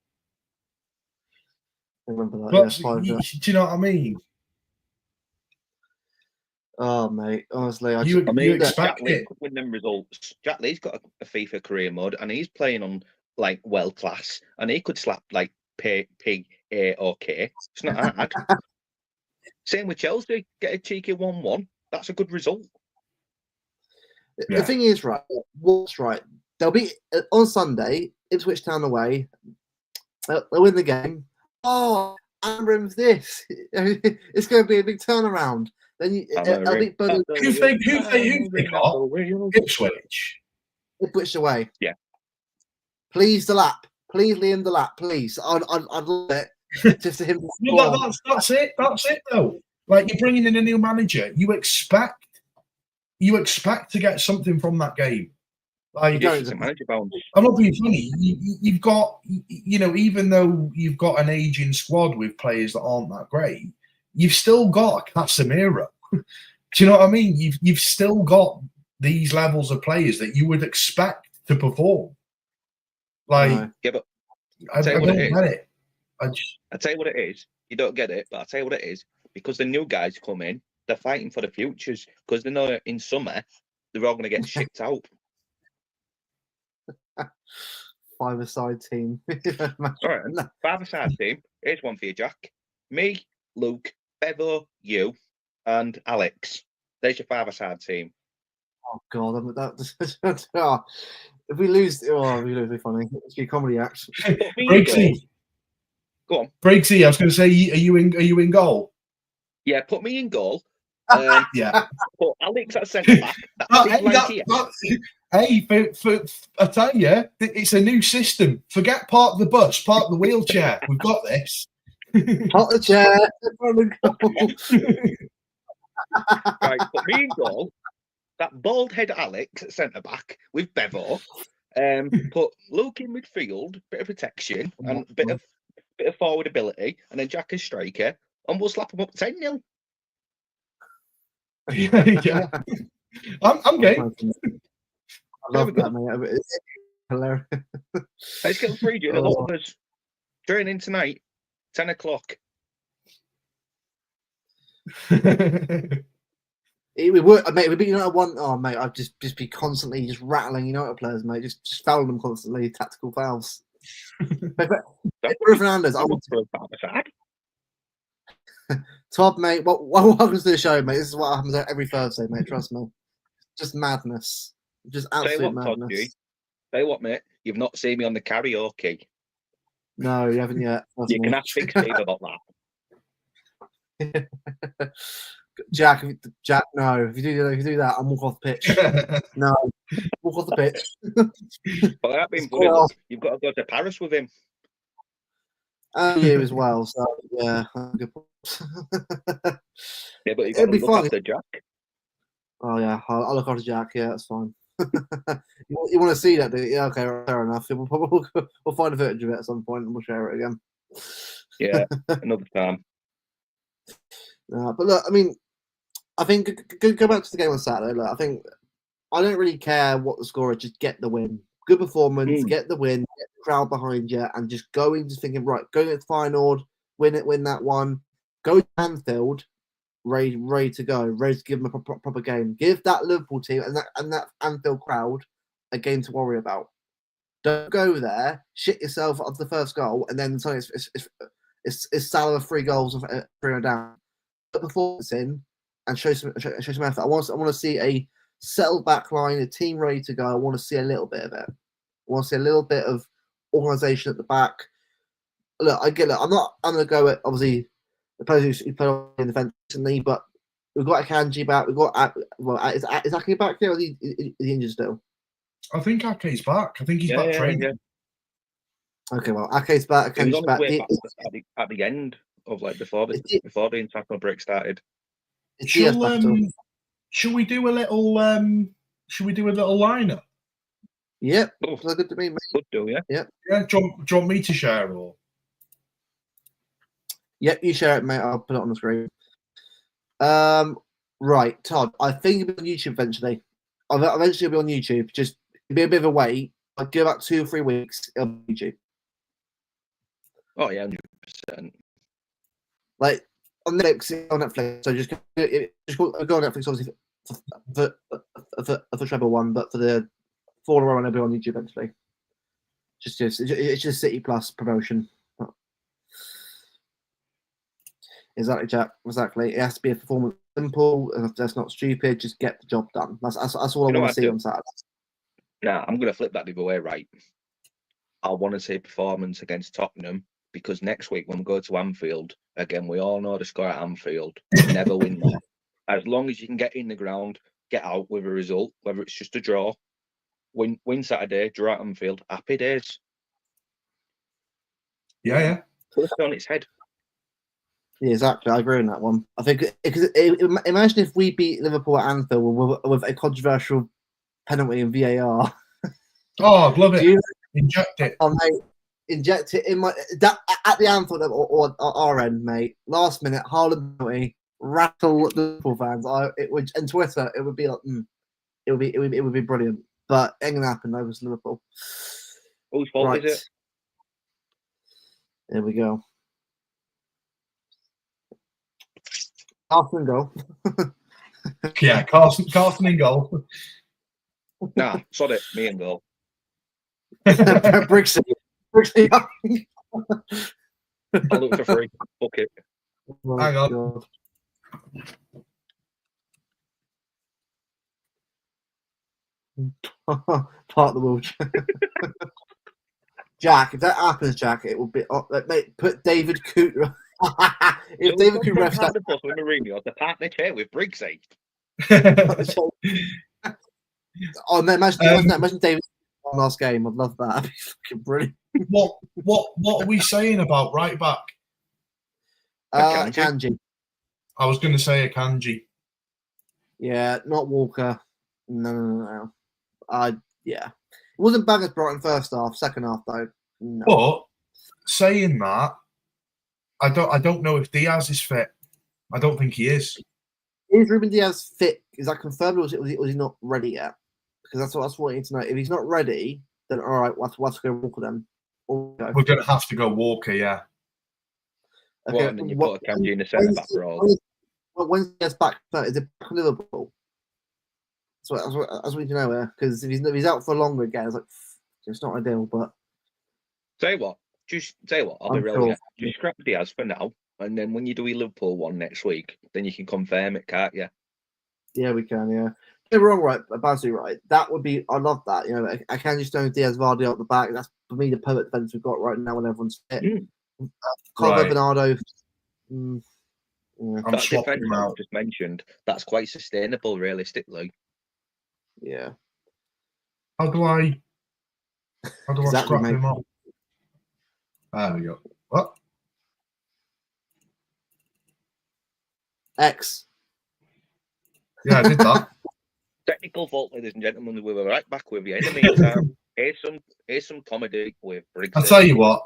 I remember that. Do you know what I mean? Oh, mate, honestly, you expect Jack Lee could win them results. Jack Lee's got a FIFA career mode, and he's playing on like world class, and he could slap like P A or K. It's not hard. Same with Chelsea. Get a cheeky 1-1. That's a good result. The thing is, right? What's right? They'll be on Sunday. Ipswich Town away. They'll win the game. Oh, Ambram's this. It's going to be a big turnaround. Then I'll beat Burnley. Who they got? Ipswich. Ipswich away. Yeah. Please, Delap. Please, Liam Delap. Please, I'd love it. Just to him. That's it. That's it, though. Like, you're bringing in a new manager. You expect to get something from that game. Like, I'm not being funny. You've got, even though you've got an aging squad with players that aren't that great, you've still got Casemiro. Do you know what I mean? You've still got these levels of players that you would expect to perform. Like, but I don't get it. I tell you what it is. You don't get it, but I'll tell you what it is. Because the new guys come in, they're fighting for the futures. Because they know in summer they're all going to get shipped out. 5-a-side team. All right, 5-a-side team. Here's one for you, Jack. Me, Luke, Bevo, you, and Alex. There's your 5-a-side team. Oh God, if we lose, it'll be funny. It's be a comedy act. Brigzy. Go on. Brigzy, I was going to say, are you in goal? Yeah, put me in goal. Yeah. Put Alex at centre back. Hey, I tell you, it's a new system. Forget park the bus, park the wheelchair. We've got this. Park the chair. Right, put me in goal. That bald head Alex at centre back with Bevo. Put Luke in midfield, bit of protection and bit of forward ability, and then Jack as striker, and we'll slap him up 10-0. Yeah. I'm game. I love that, mate. It's hilarious. Let's get 3G. A lot of us training tonight, 10 o'clock. We would, mate. We'd be United one. Oh, mate, I'd just be constantly just rattling United players, mate. Just fouling them constantly. Tactical fouls. Fernandez, I want to. Todd, mate. Welcome to the show, mate. This is what happens every Thursday, mate. Trust me. Just madness. Just absolute madness. Tell you what, mate. You've not seen me on the karaoke. No, you haven't yet. You can ask Big Steve about that. Jack, no. If you do that, I'll walk off the pitch. No, walk off the pitch. But I've been funny. You've got to go to Paris with him. And you as well. So yeah, good point. Yeah, but you got It'll to be look fun. after Jack. Oh yeah, I'll look after Jack. Yeah, that's fine. You want to see that? Do you? Yeah, okay, fair enough. We'll find a footage of it at some point and we'll share it again. Yeah, another time. But look, I mean, I think go back to the game on Saturday. Look, I think I don't really care what the score is. Just get the win. Good performance. Get the win. Get the crowd behind you, and just going, just thinking, right, go to the final, win that one. Go to Anfield, ready to go, ready to give them a proper game. Give that Liverpool team and that Anfield crowd a game to worry about. Don't go there, shit yourself after the first goal, and then it's Salah 3 goals and 3 down. Put performance in and show some effort. I want to see a settled back line, a team ready to go. I want to see a little bit of it. I want to see a little bit of organisation at the back. Look, I get it. I'm going to go at obviously the players who played in the defence recently, but we've got Akanji back. We've got is Ake back there? Or is he injured still? I think Ake's back. I think he's back training. Yeah. Okay, well, Ake's back. He was on Akanji's his back. way back at the end of before the international break started. Should we do a little lineup? Yep. Looks good to me, mate. Good do, yeah. Yep. Yeah. Do you want me to share or? Yep, you share it, mate. I'll put it on the screen. Right, Todd. I think it'll be on YouTube eventually. Eventually, it'll be on YouTube. Just be a bit of a wait. I'll give about 2 or 3 weeks. It'll be on YouTube. Oh yeah, 100%. Like on Netflix. So just go on Netflix, obviously for treble one, but for the 4 in a row, it'll be on YouTube eventually. It's just City Plus promotion. Exactly, Jack. Exactly. It has to be a performance simple. That's not stupid. Just get the job done. That's all I want to see on Saturday. Nah, I'm going to flip that the other way, right? I want to see performance against Tottenham because next week when we go to Anfield, again, we all know the score at Anfield. Never win there. As long as you can get in the ground, get out with a result, whether it's just a draw, win Saturday, draw at Anfield, happy days. Yeah. Put it on its head. Yeah, exactly. I agree on that one. I think because imagine if we beat Liverpool at Anfield with a controversial penalty in VAR. Oh, I'd love it. Inject it. Oh, mate, inject it in at the Anfield or our end, mate. Last minute, Haaland penalty, rattle the Liverpool fans. And Twitter, it would be like, it would be brilliant. But it ain't gonna happen. That was Liverpool. Whose fault is it? There we go. Carson in goal. Yeah, Carson in goal. Nah, sod it. Me in goal. Brigzy. I'll look for free. Fuck it. Oh, hang on. Part of the world. Jack, if that happens, Jack, it will be. Mate, put David Cooter. If David Cooter refs that, with Mourinho, the partner chair with Brigzy. Oh, no, imagine David on last game. I'd love that. That'd be fucking brilliant. What are we saying about right back? Kanji. I was going to say Akanji. Yeah, not Walker. No. Yeah. It wasn't bad as Brighton first half. Second half though. No. But saying that, I don't know if Diaz is fit. I don't think he is. Is Ruben Diaz fit? Is that confirmed, or was he not ready yet? Because that's what I need to know. If he's not ready, then all right, we'll have to go Walker then. We're going to have to go Walker, yeah. Okay. Well, and then you put Akanji in the centre back role. When's Diaz back? Is it back to Liverpool? That's what we need to know here. Because if he's out for longer again, it's like it's not ideal. But Tell you what, I'll be real with you. Just scrap Diaz for now, and then when you do your Liverpool one next week, then you can confirm it, can't you? Yeah, we can. Yeah, you're wrong, right? Basically, right. That would be. I love that. You know, I can just throw Diaz, Vardy out the back. That's for me the perfect defense we've got right now when everyone's fit. Carlo Bernardo. That defense I just mentioned, that's quite sustainable, realistically. Yeah. How do I scrap him off? There we go. What? X. Yeah, I did that. Technical fault, ladies and gentlemen. We were right back with you. In the meantime, here's some comedy with I'll Brigzy. tell you what.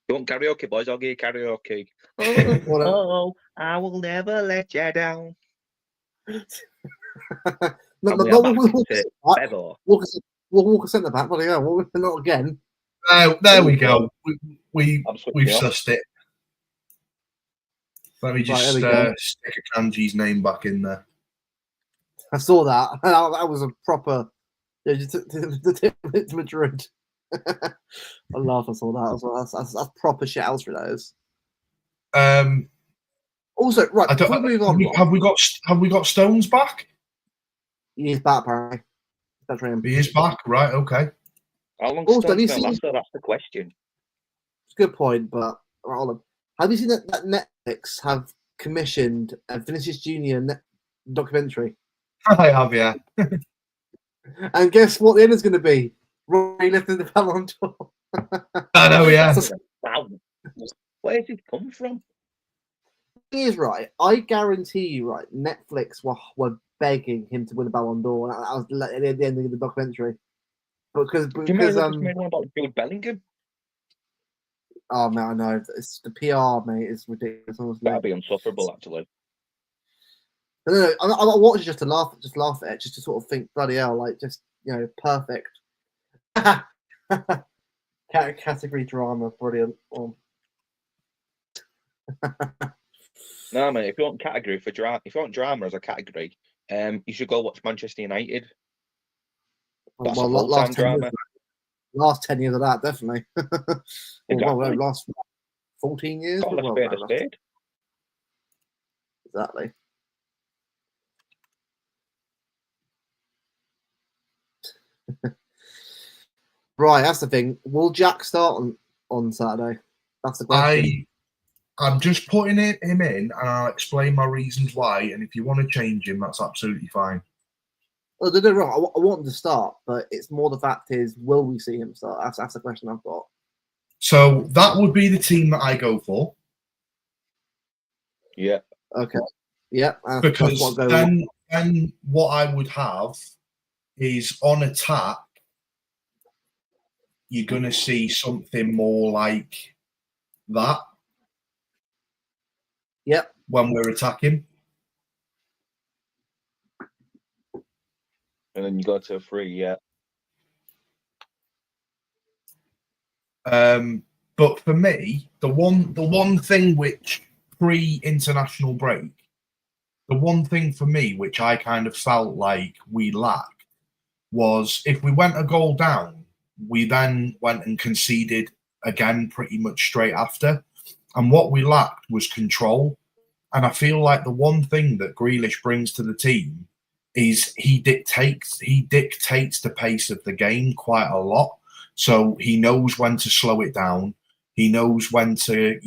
You want karaoke, boys? I'll give you karaoke. Whatever. Oh, I will never let you down. No, And no, we no, are back we'll to Bevo. walk us in the back. But yeah, not again. There we go. We've Absolutely not. sussed it. Let me just Right, there we go. stick a Kanji's name back in there. I saw that. That was a proper. Yeah, just to Madrid. I laughed. I saw that as well. That's proper shit house for those. Also, right, before we move on, have we got Stones back? he's back apparently. That's him. He is back, right? Okay. How long Also, have Stone's you going to seen- last, though? That's the question. It's a good point, but right, hold on. Have you seen that Netflix have commissioned a Vinicius Junior documentary? I have, yeah. And guess what the end is going to be? Rory lifting the Ballon d'Or. I know, yeah. Wow. Where's it come from? He is right. I guarantee you, right? Netflix were begging him to win a Ballon d'Or. That was at the end of the documentary. Because Do you remember just made one about Jude Bellingham? oh man, I know it's the PR, mate. It's ridiculous. Honestly. That'd be insufferable, actually. No, I watch it just to laugh at it, just to sort of think, bloody hell, like just perfect. Category drama, brilliant. No, mate. If you want category for drama, if you want drama as a category, you should go watch Manchester United. That's a full-time drama. Last 10 years of that, definitely. Exactly. Last 14 years. Call a spade a spade. Exactly. Right, that's the thing. Will Jack start on Saturday? That's the question. I'm just putting him in, and I'll explain my reasons why. And if you want to change him, that's absolutely fine. Well, they're doing wrong. I want him to start, but it's more the fact is, will we see him start? That's the question I've got. So that would be the team that I go for. Yeah. Okay. Yeah. Because then what I would have is on attack, you're going to see something more like that. Yep. When we're attacking. And then you go to a 3, yeah. But for me, the one thing which pre-international break, the one thing for me which I kind of felt like we lacked was if we went a goal down, we then went and conceded again pretty much straight after. And what we lacked was control. And I feel like the one thing that Grealish brings to the team is he dictates the pace of the game quite a lot. So he knows when to slow it down. He knows when to,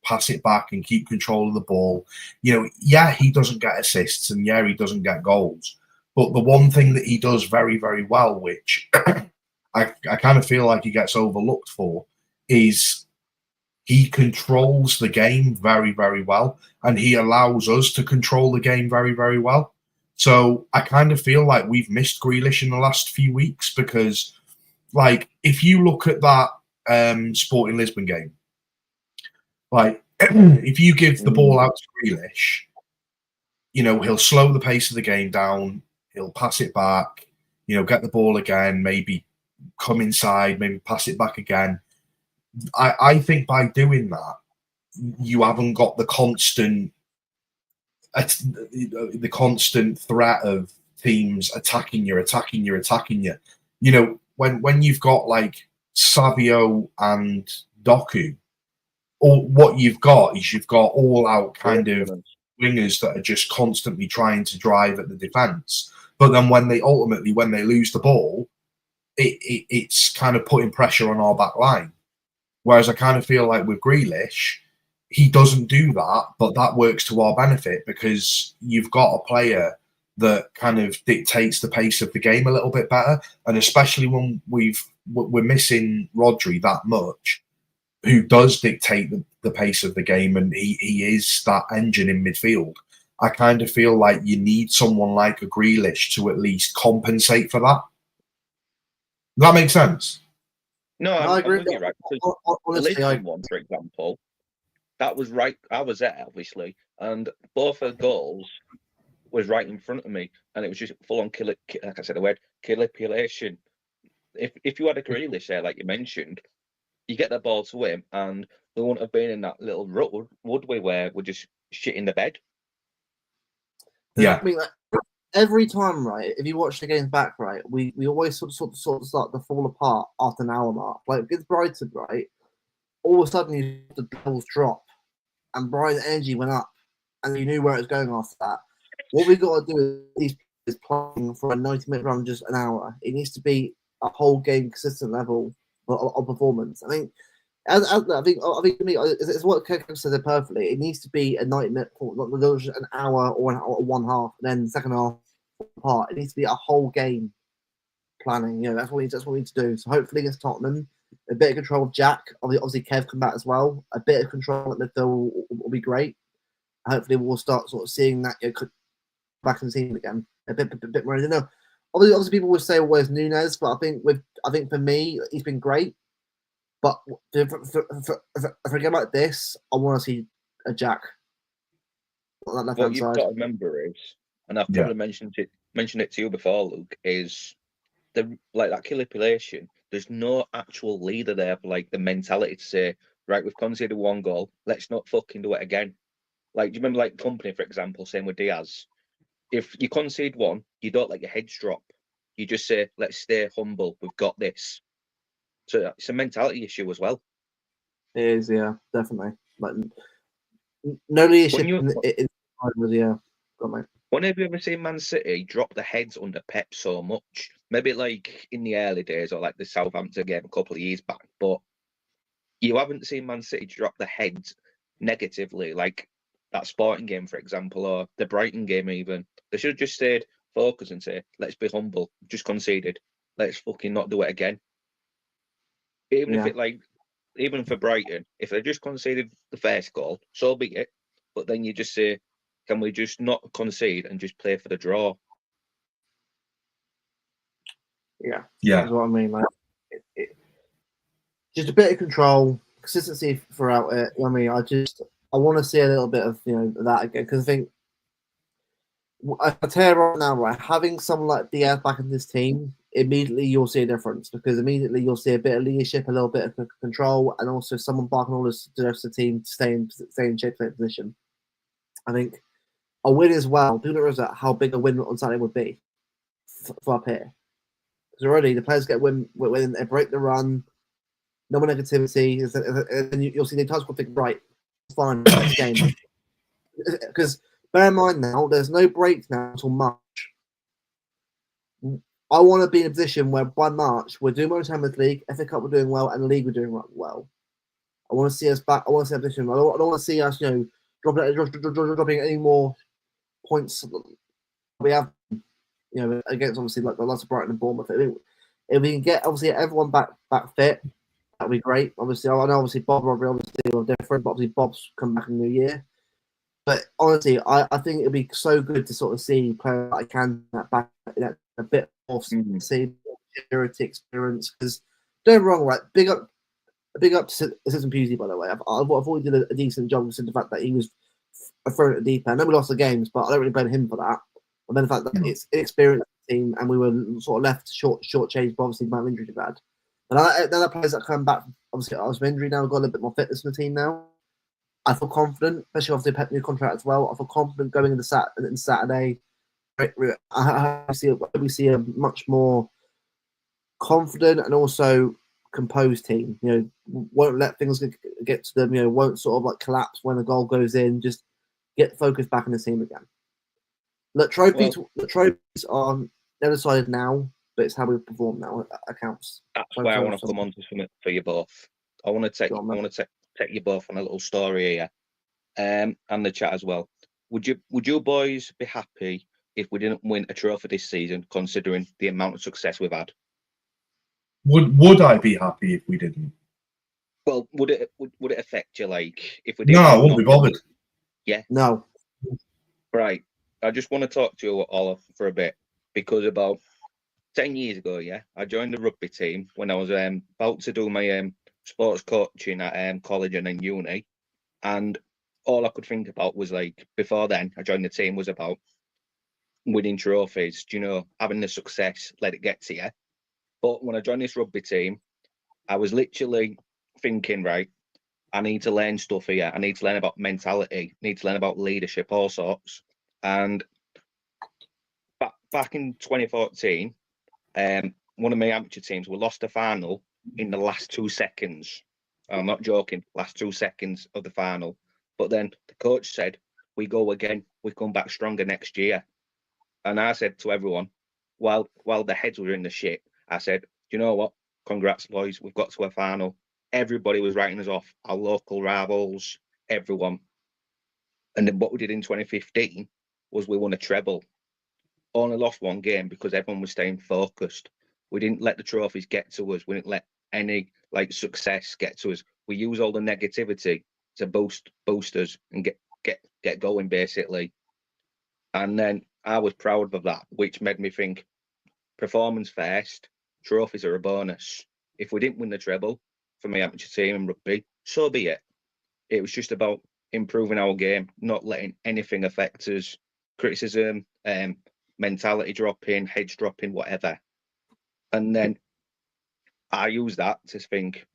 pass it back and keep control of the ball. Yeah, he doesn't get assists and yeah, he doesn't get goals. But the one thing that he does very, very well, which I kind of feel like he gets overlooked for, is he controls the game very, very well, and he allows us to control the game very, very well. So I kind of feel like we've missed Grealish in the last few weeks because, like, if you look at that Sporting Lisbon game, like, if you give the ball out to Grealish, he'll slow the pace of the game down, he'll pass it back, get the ball again, maybe come inside, maybe pass it back again. I think by doing that, you haven't got the constant threat of teams attacking you. When you've got like Savio and Doku, or what you've got is you've got all out kind of wingers that are just constantly trying to drive at the defense. But then when they lose the ball, it's kind of putting pressure on our back line. Whereas I kind of feel like with Grealish, he doesn't do that, but that works to our benefit because you've got a player that kind of dictates the pace of the game a little bit better. And especially when we're missing Rodri that much, who does dictate the pace of the game, and he is that engine in midfield. I kind of feel like you need someone like a Grealish to at least compensate for that. Does that make sense? No, I I'm agree. with you, right? Because the Honestly, Lisbon one, for example, that was right. I was there, obviously, and both of the goals was right in front of me, and it was just full on like I said, the word manipulation. If you had a Grealish there, like you mentioned, you get the ball to him, and we wouldn't have been in that little rut, would we? Where we're just shit in the bed. Yeah. I mean, like, every time, right? If you watch the games back, right, we always sort of start to fall apart after an hour mark. Like against Brighton, right? All of a sudden, the levels drop, and Brighton's energy went up, and you knew where it was going after that. What we got to do is playing for a 90-minute run, just an hour. It needs to be a whole game consistent level of performance. I think. I think to me, it's what Kev said it perfectly. It needs to be a 90-minute, an hour or one half, and then the second half part. It needs to be a whole game planning. That's what we need to do. So hopefully against Tottenham, a bit of control of Jack. Obviously Kev come back as well. A bit of control at midfield will be great. Hopefully we'll start sort of seeing that back in the team again. A bit more. I don't know. Obviously people would say, "Where's Nunez?" But I think for me, he's been great. But for a game like this, I want to see a Jack on that What left-hand you've side. got to remember is, and I've probably mentioned it to you before, Luke, is like that manipulation. There's no actual leader there for like the mentality to say, right, we've conceded one goal, let's not fucking do it again. Like, do you remember like Company, for example, same with Diaz? If you concede one, you don't let your heads drop. You just say, let's stay humble. We've got this. So it's a mentality issue as well. It is, yeah, definitely. Like no leadership yeah. Got me. When have you ever seen Man City drop the heads under Pep so much? Maybe like in the early days or like the Southampton game a couple of years back, but you haven't seen Man City drop the heads negatively, like that Sporting game, for example, or the Brighton game even. They should have just stayed focused and say, let's be humble, just conceded. Let's fucking not do it again. Even for Brighton, if they just conceded the first goal, so be it. But then you just say, can we just not concede and just play for the draw? Yeah, Yeah. is what I mean. Like, just a bit of control, consistency throughout it. I mean, I want to see a little bit of that again because I think I tell you right now, right, having someone like Diaz back in this team, immediately you'll see a difference because immediately you'll see a bit of leadership, a little bit of control, and also someone barking orders to the rest of the team to stay in shape, stay in position. I think a win as well. Do not realize how big a win on Saturday would be for up here. Because already the players get win, they break the run, no more negativity, and you'll see the entire squad think, right, it's fine, next game. Because bear in mind now, there's no break now until March. I want to be in a position where by March we're doing well in the Champions League, FA Cup we're doing well, and the league we're doing well. I want to see us back. I want to see a position. I don't want to see us, dropping any more points we have, against obviously like the lots of Brighton and Bournemouth. If we can get obviously everyone back fit, that'd be great. Obviously, I know obviously Bob Robbie obviously a little different, but obviously Bob's come back in the new year. But honestly, I think it'd be so good to sort of see players like can back a bit more security experience. Because don't get me wrong, right? Big up to Assistant Pusey, by the way. I thought he did a decent job considering the fact that he was thrown at the deep end. I know we lost the games, but I don't really blame him for that. And then the fact that it's an experienced team and we were sort of left short change, but obviously the amount of injuries we've had. But now that players that come back, obviously I was injury now, got a little bit more fitness in the team now. I feel confident, especially after the Pep new contract as well. I feel confident going into Saturday. We see a much more confident and also composed team. Won't let things get to them. Won't sort of like collapse when the goal goes in. Just get focused back in the team again. The trophies are they're decided now, but it's how we perform now that counts. That's why I want to come on to something for you both. I want to take you both on a little story here, and the chat as well. Would you boys be happy if we didn't win a trophy this season, considering the amount of success we've had? Would I be happy if we didn't? Well, would it affect you, like, if we No, didn't I win? wouldn't be bothered. Yeah, No. right. I just want to talk to you all for a bit, because about 10 years ago, yeah, I joined the rugby team when I was about to do my sports coaching at college and then uni, and all I could think about was, like, before then I joined the team, was about winning trophies. Do you know, having the success, let it get to you. But when I joined this rugby team, I was literally thinking, right, I need to learn stuff here. I need to learn about mentality, need to learn about leadership, all sorts. And back in 2014, one of my amateur teams, we lost the final in the last 2 seconds. I'm not joking, last 2 seconds of the final. But then the coach said, we go again, we come back stronger next year. And I said to everyone, while the heads were in the shit, I said, do you know what? Congrats, boys, we've got to a final. Everybody was writing us off, our local rivals, everyone. And then what we did in 2015 was we won a treble. Only lost one game because everyone was staying focused. We didn't let the trophies get to us. We didn't let any, like, success get to us. We use all the negativity to boost us and get going, basically. And then I was proud of that, which made me think, performance first, trophies are a bonus. If we didn't win the treble for my amateur team in rugby, so be it. It was just about improving our game, not letting anything affect us. Criticism, mentality dropping, heads dropping, whatever. And then I use that to think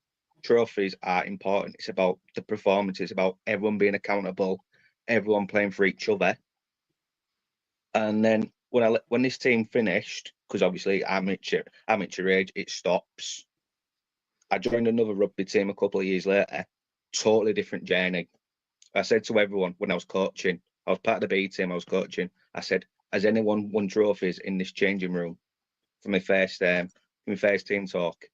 trophies are important. It's about the performance. It's about everyone being accountable, everyone playing for each other. And then when this team finished, because obviously amateur age, it stops. I joined another rugby team a couple of years later, totally different journey. I said to everyone when I was coaching, I was part of the B team, I was coaching, I said, has anyone won trophies in this changing room for my first team talk?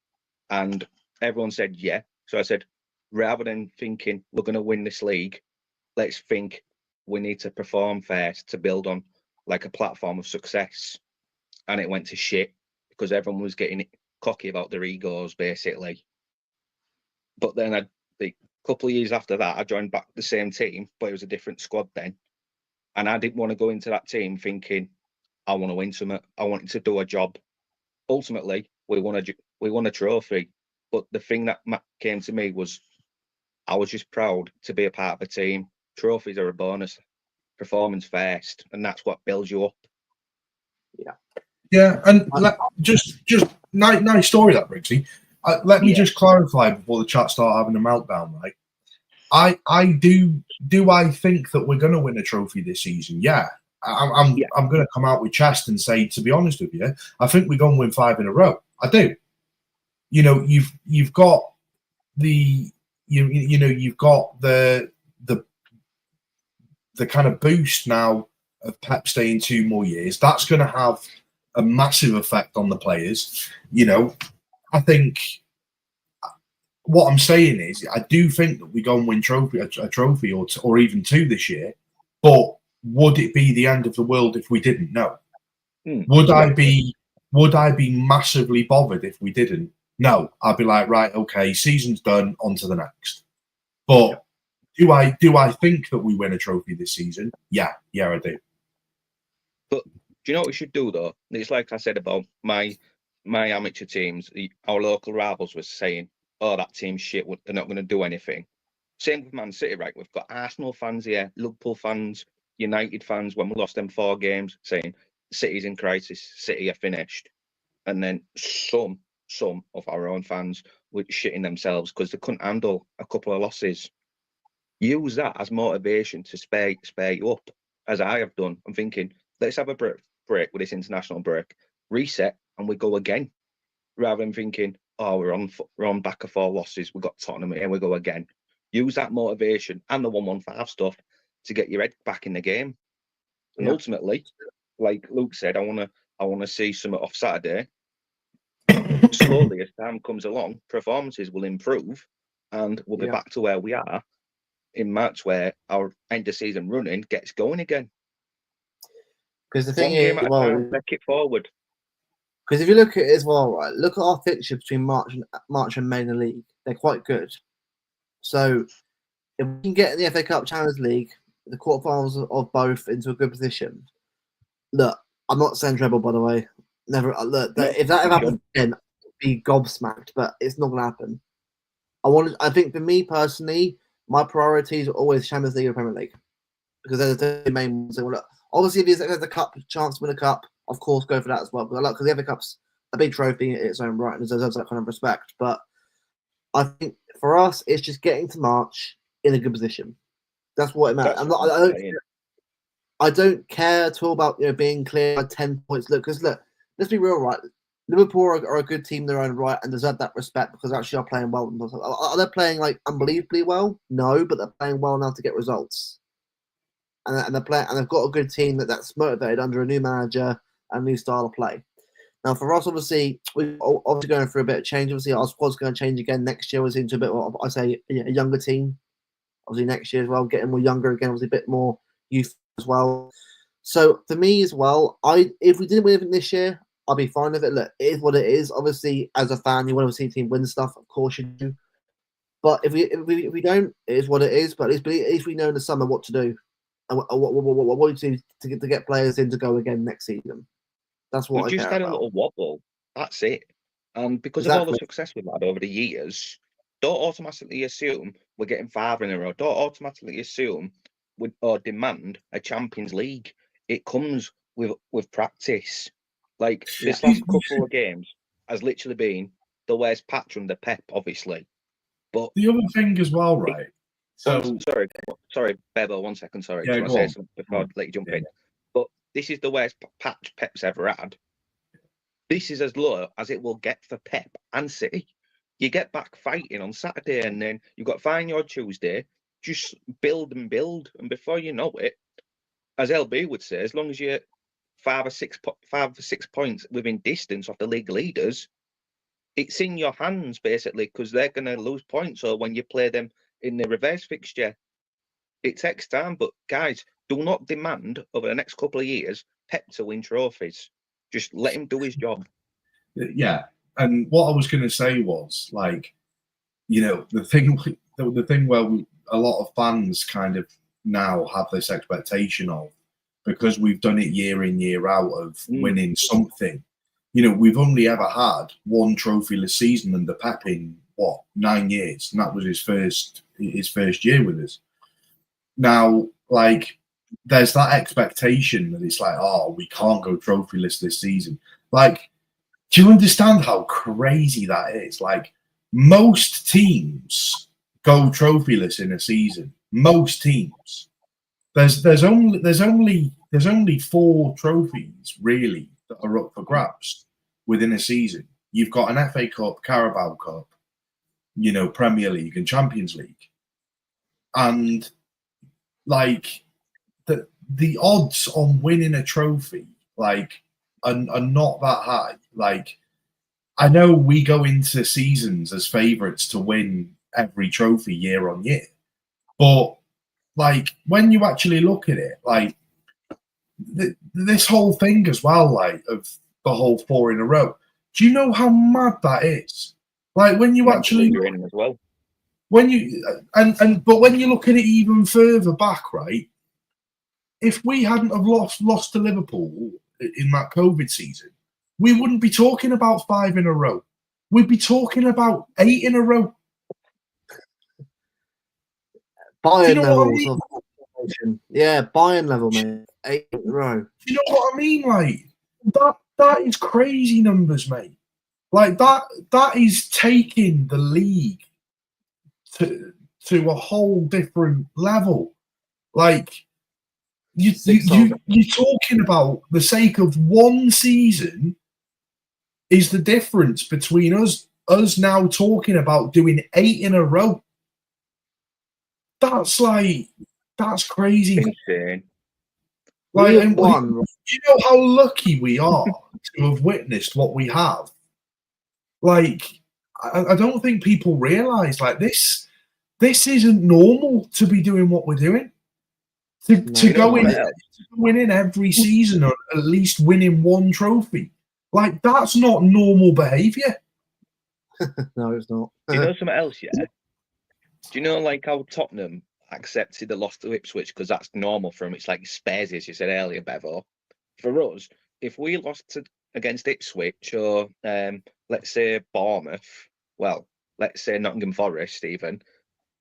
And everyone said, yeah. So I said, rather than thinking we're going to win this league, let's think we need to perform first to build on, like, a platform of success. And it went to shit because everyone was getting cocky about their egos, basically. But then the couple of years after that, I joined back the same team, but it was a different squad then. And I didn't want to go into that team thinking, I want to win something. I wanted to do a job. Ultimately, we won a trophy. But the thing that came to me was, I was just proud to be a part of a team. Trophies are a bonus, performance first, and that's what builds you up. Yeah, and just nice story that, Briggsy. Let me just clarify before the chat start having a meltdown, right? I do I think that we're going to win a trophy this season? Yeah, I'm going to come out with chest and say, to be honest with you, I think we're going to win 5 in a row. I do. You know, you've got the you've got the kind of boost now of Pep staying 2 more years. That's going to have a massive effect on the players. You know, I think what I'm saying is, I do think that we go and win a trophy or even 2 this year. But would it be the end of the world if we didn't? No. Would I be massively bothered if we didn't? No. I'd be like, right, okay, season's done, on to the next. But do I think that we win a trophy this season? Yeah, I do. But do you know what we should do, though? It's like I said about my amateur teams. Our local rivals were saying, "Oh, that team's shit. They're not going to do anything." Same with Man City, right? We've got Arsenal fans here, Liverpool fans, United fans. When we lost them 4 games, saying City's in crisis, City are finished, and then some of our own fans were shitting themselves because they couldn't handle a couple of losses. Use that as motivation to spare you up, as I have done. I'm thinking, let's have a break with this international break, reset, and we go again. Rather than thinking, oh, we're on back of 4 losses, we've got Tottenham, and we go again. Use that motivation and the 115 stuff to get your head back in the game. And ultimately, like Luke said, I wanna see something off Saturday. Slowly, as time comes along, performances will improve, and we'll be back to where we are in March, where our end of season running gets going again. Because the thing is, take it forward. Because if you look at it as well, right, look at our fixture between March and May in the league. They're quite good. So if we can get in the FA Cup, Champions League, the quarterfinals of both into a good position, look, I'm not saying treble, by the way. Never. Look, if that ever happens again, I'd be gobsmacked. But it's not going to happen. I think for me personally, my priorities are always Champions League or Premier League because they're the main ones. Look, obviously, if there's a cup chance to win a cup, of course, go for that as well. Because the FA Cup's a big trophy in its own right and deserves that kind of respect. But I think for us, it's just getting to March in a good position. That's what it matters. I don't care at all about being clear by 10 points. Look, let's be real, right? Liverpool are a good team in their own right and deserve that respect because they actually are playing well. Are they playing like unbelievably well? No, but they're playing well enough to get results. And they're playing, and they've got a good team that's motivated under a new manager and a new style of play. Now, for us, obviously, we're obviously going through a bit of change. Obviously, our squad's going to change again next year. We're into a bit of, I say, a younger team. Obviously, next year as well, getting more younger again. Obviously, a bit more youth as well. So for me as well, if we didn't win it this year, I'd be fine with it. Look, it is what it is. Obviously, as a fan, you want to see a team win stuff. Of course you do. But if we don't, it is what it is. But at least we know in the summer what to do and what to do to get players in to go again next season. That's what We've I just care had about. a little wobble. That's it. And because of all the success we've had over the years, don't automatically assume we're getting 5 in a row. Don't automatically assume or demand a Champions League. It comes with practice. Like this last couple of games has literally been the worst patch under Pep, obviously. But the other thing as well, right? So sorry, Bevo, 1 second. Sorry, yeah, I say something before I let you jump in. But this is the worst patch Pep's ever had. This is as low as it will get for Pep and City. You get back fighting on Saturday, and then you've got Feyenoord Tuesday. Just build and build, and before you know it, as LB would say, as long as you're 5 or 6 points within distance of the league leaders, it's in your hands basically because they're going to lose points. So when you play them in the reverse fixture, it takes time. But guys, do not demand over the next couple of years Pep to win trophies. Just let him do his job. Yeah, and what I was going to say was like, the thing where a lot of fans kind of now have this expectation of, because we've done it year in year out of winning something. We've only ever had one trophyless season under Pep in 9 years, and that was his first year with us. Now, like, there's that expectation that it's like, oh, we can't go trophyless this season. Like, do you understand how crazy that is? Like, most teams go trophyless in a season. Most teams. There's only 4 trophies really that are up for grabs within a season. You've got an FA Cup, Carabao Cup, Premier League and Champions League, and like the odds on winning a trophy like are not that high. Like, I know we go into seasons as favourites to win every trophy year on year, but like when you actually look at it, like this whole thing as well, like of the whole 4 in a row. Do you know how mad that is? Like when you actually you're in as well. When you but when you look at it even further back, right? If we hadn't have lost to Liverpool in that COVID season, we wouldn't be talking about 5 in a row. We'd be talking about 8 in a row. Bayern levels of competition. Yeah, Bayern level, mate. 8 in a row. Do you know what I mean? Like that is crazy numbers, mate. Like that is taking the league to a whole different level. Like you're talking about the sake of one season is the difference between us now talking about doing 8 in a row. That's crazy. Insane. Like, do you know how lucky we are to have witnessed what we have? Like, I don't think people realise like this isn't normal to be doing what we're doing. To go in every season or at least winning one trophy. Like, that's not normal behaviour. No, it's not. You know something else, yeah? Do you know like how Tottenham accepted the loss to Ipswich because that's normal for them? It's like spares, as you said earlier, Bevo. For us, if we lost against Ipswich or let's say Bournemouth, well, let's say Nottingham Forest, even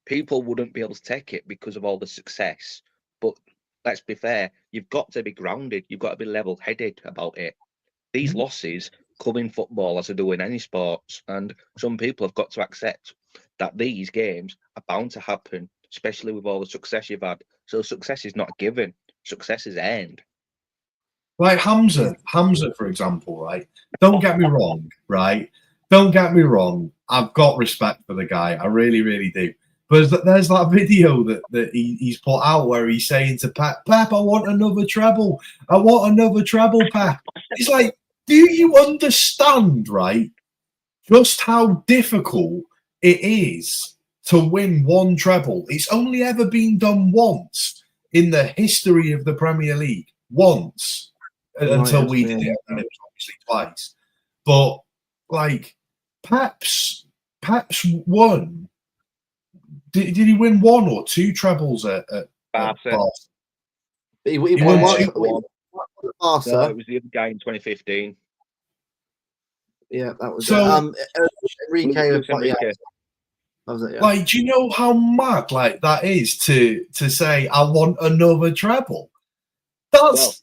people wouldn't be able to take it because of all the success. But let's be fair, you've got to be grounded. You've got to be level-headed about it. These losses come in football as they do in any sports, and some people have got to accept that these games are bound to happen, especially with all the success you've had. So success is not given; success is earned. Like Hamza, for example, right? Don't get me wrong, right? Don't get me wrong. I've got respect for the guy. I really, really do. But there's that video that he's put out where he's saying to Pep, I want another treble. I want another treble, Pep. It's like, do you understand, right? Just how difficult it is to win one treble. It's only ever been done once in the history of the Premier League. Once. Until we did it, and it was obviously twice. But like Pep's won. Did he win one or two trebles at Barca? He won one. Barca. No, it was the other guy in 2015. Yeah, that was so. Enrique. That was it, yeah. Like, do you know how mad like that is to say I want another treble? That's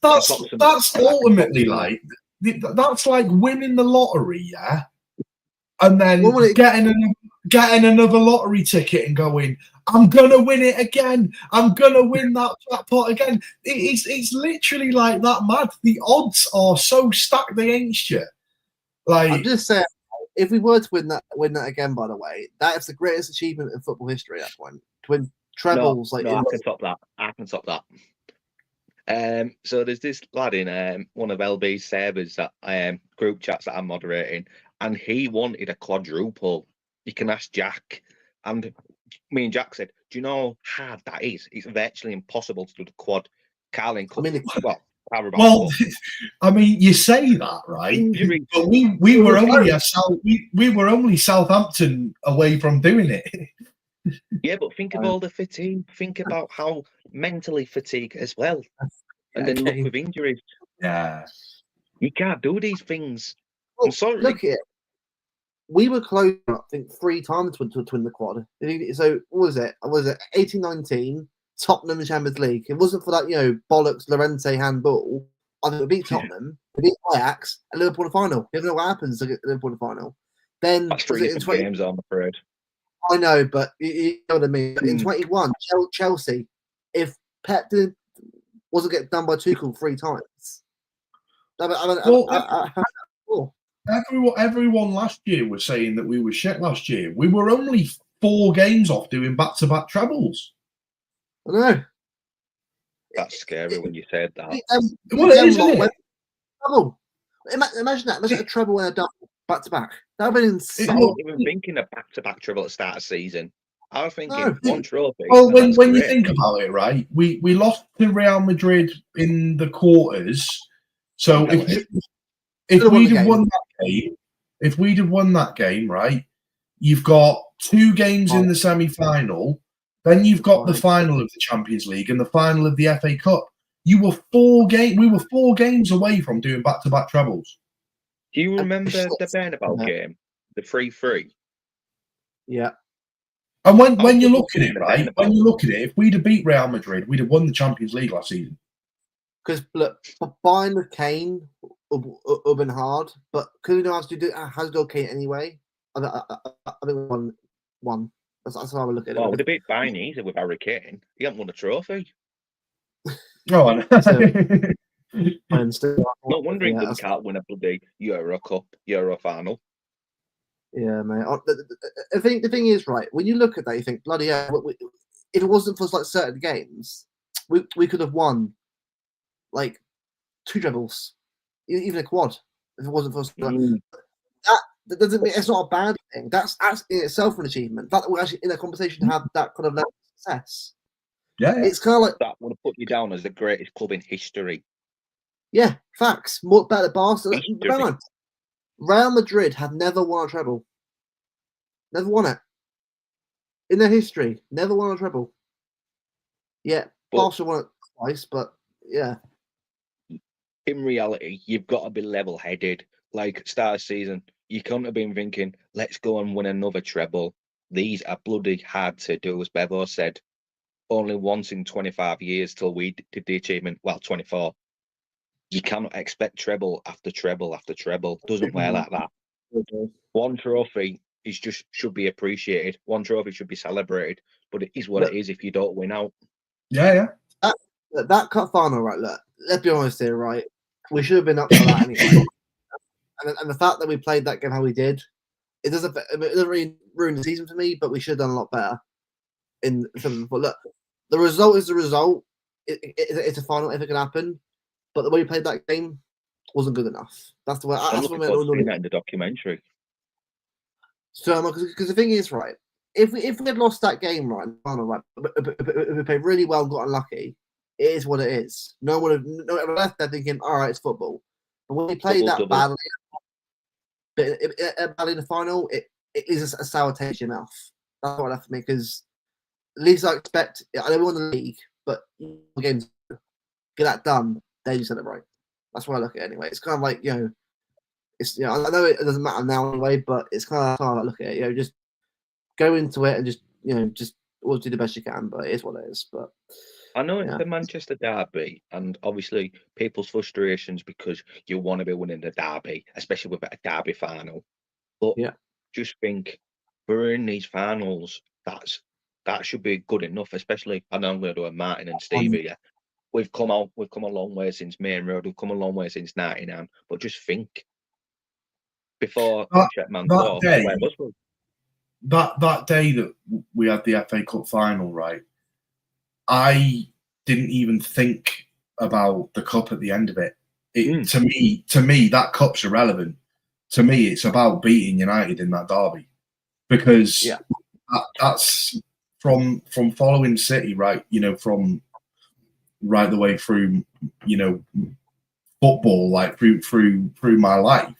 ultimately like that's like winning the lottery, yeah, and then getting another lottery ticket and going, I'm gonna win it again. I'm gonna win that jackpot again. It's literally like that mad. The odds are so stacked against you. Like, I'm just saying, if we were to win that again, by the way, that is the greatest achievement in football history at that point. To win trebles, I can top that. I can top that. So there's this lad in one of LB's servers that group chats that I'm moderating, and he wanted a quadruple. You can ask Jack, and me and Jack said, "Do you know how hard that is? It's virtually impossible to do the quad." Carling, I mean, you say that, right? But we were only Southampton away from doing it. Yeah, but think of all the fatigue. Think about how mentally fatigued as well. And then look with injuries. Yeah. You can't do these things. Well, I'm sorry. Look at it. We were close, I think, 3 times to win the quad. So what was it? 18-19, Tottenham in Champions League. It wasn't for that, bollocks Llorente handball. I think we beat Tottenham, we beat Ajax, and Liverpool in the final. You never know what happens to get Liverpool in the final. Then that's 3 different games, I'm afraid. I know, but you know what I mean. In 21, Chelsea, if Pep wasn't getting done by Tuchel 3 times. Everyone last year was saying that we were shit last year. We were only 4 games off doing back-to-back trebles. I know. That's scary when you said that. Well, it is, isn't it? Treble. Imagine that. Imagine a treble and a double back-to-back. That would have been insane. I wasn't even thinking of back-to-back treble at the start of season. I was thinking one trophy. Well, when you think about it, right, we lost to Real Madrid in the quarters. So if we'd have won that game, right, you've got 2 games in the semi-final, then you've got the final of the Champions League and the final of the FA Cup. We were 4 games away from doing back-to-back trebles. Do you remember the Bernabeu game, the 3-3? Yeah. And when you look at it, right, if we'd have beat Real Madrid, we'd have won the Champions League last season. Because look, buying with Kane would have been hard, but could we know how to do Kane anyway? I think we won. That's how I would look at it. Well, we'd have beat Bayern easy with Harry Kane. He hasn't won a trophy. Oh, I know. Not wondering that we can't win a bloody Euro Cup, Euro final. Yeah, mate. The thing is, right, when you look at that, you think, bloody hell, if it wasn't for like certain games, we could have won like 2 trebles, even a quad, if it wasn't for that doesn't mean it's not a bad thing. That's in itself an achievement. That we're actually in a conversation to have that kind of level of success. Yeah. It's kind of like that would have put you down as the greatest club in history. Yeah, facts. More better Barcelona. Real Madrid have never won a treble. Never won it. in their history, never won a treble. Yeah, But Barca won it twice, but yeah. in reality, you've got to be level-headed. Like start of season, you couldn't have been thinking, let's go and win another treble. These are bloody hard to do, as Bevo said. Only once in 25 years till we did the achievement. Well, 24. You cannot expect treble after treble after treble. Doesn't wear like that. One trophy is just should be appreciated. One trophy should be celebrated. But it is what it is if you don't win out. Yeah. That cup final, right? Look, let's be honest here, right? We should have been up for that anyway. And the fact that we played that game how we did, it doesn't really ruin the season for me. But we should have done a lot better. But look, the result is the result. It's a final if it can happen. But the way we played that game wasn't good enough. That's the way. I'm That's looking what forward to seeing that in the documentary. So, because the thing is, right, if we had lost that game, right, if we played really well and got unlucky, it is what it is. No one would have left there thinking, all right, it's football. But when we played that badly, badly in the final, it is a sour taste in your mouth. That's what left for me, because at least I expect, I don't won the league, but games, get that done, then you celebrate. That's what I look at it anyway. It's kind of like, it's, I know it doesn't matter now anyway, but it's kind of how I look at it. Just go into it and just always do the best you can. But it is what it is. But I know it's the Manchester derby, and obviously people's frustrations because you want to be winning the derby, especially with a derby final. But just think, we're in these finals. That should be good enough. Especially, I know I'm going to do a Martin and Steve here. We've come a long way since Main Road. We've come a long way since '99. But just think, before that day that we had the FA Cup final, right? I didn't even think about the cup at the end of it. To me, that cup's irrelevant. To me, it's about beating United in that derby, because that's from following City, right? From right the way through, football, like through my life.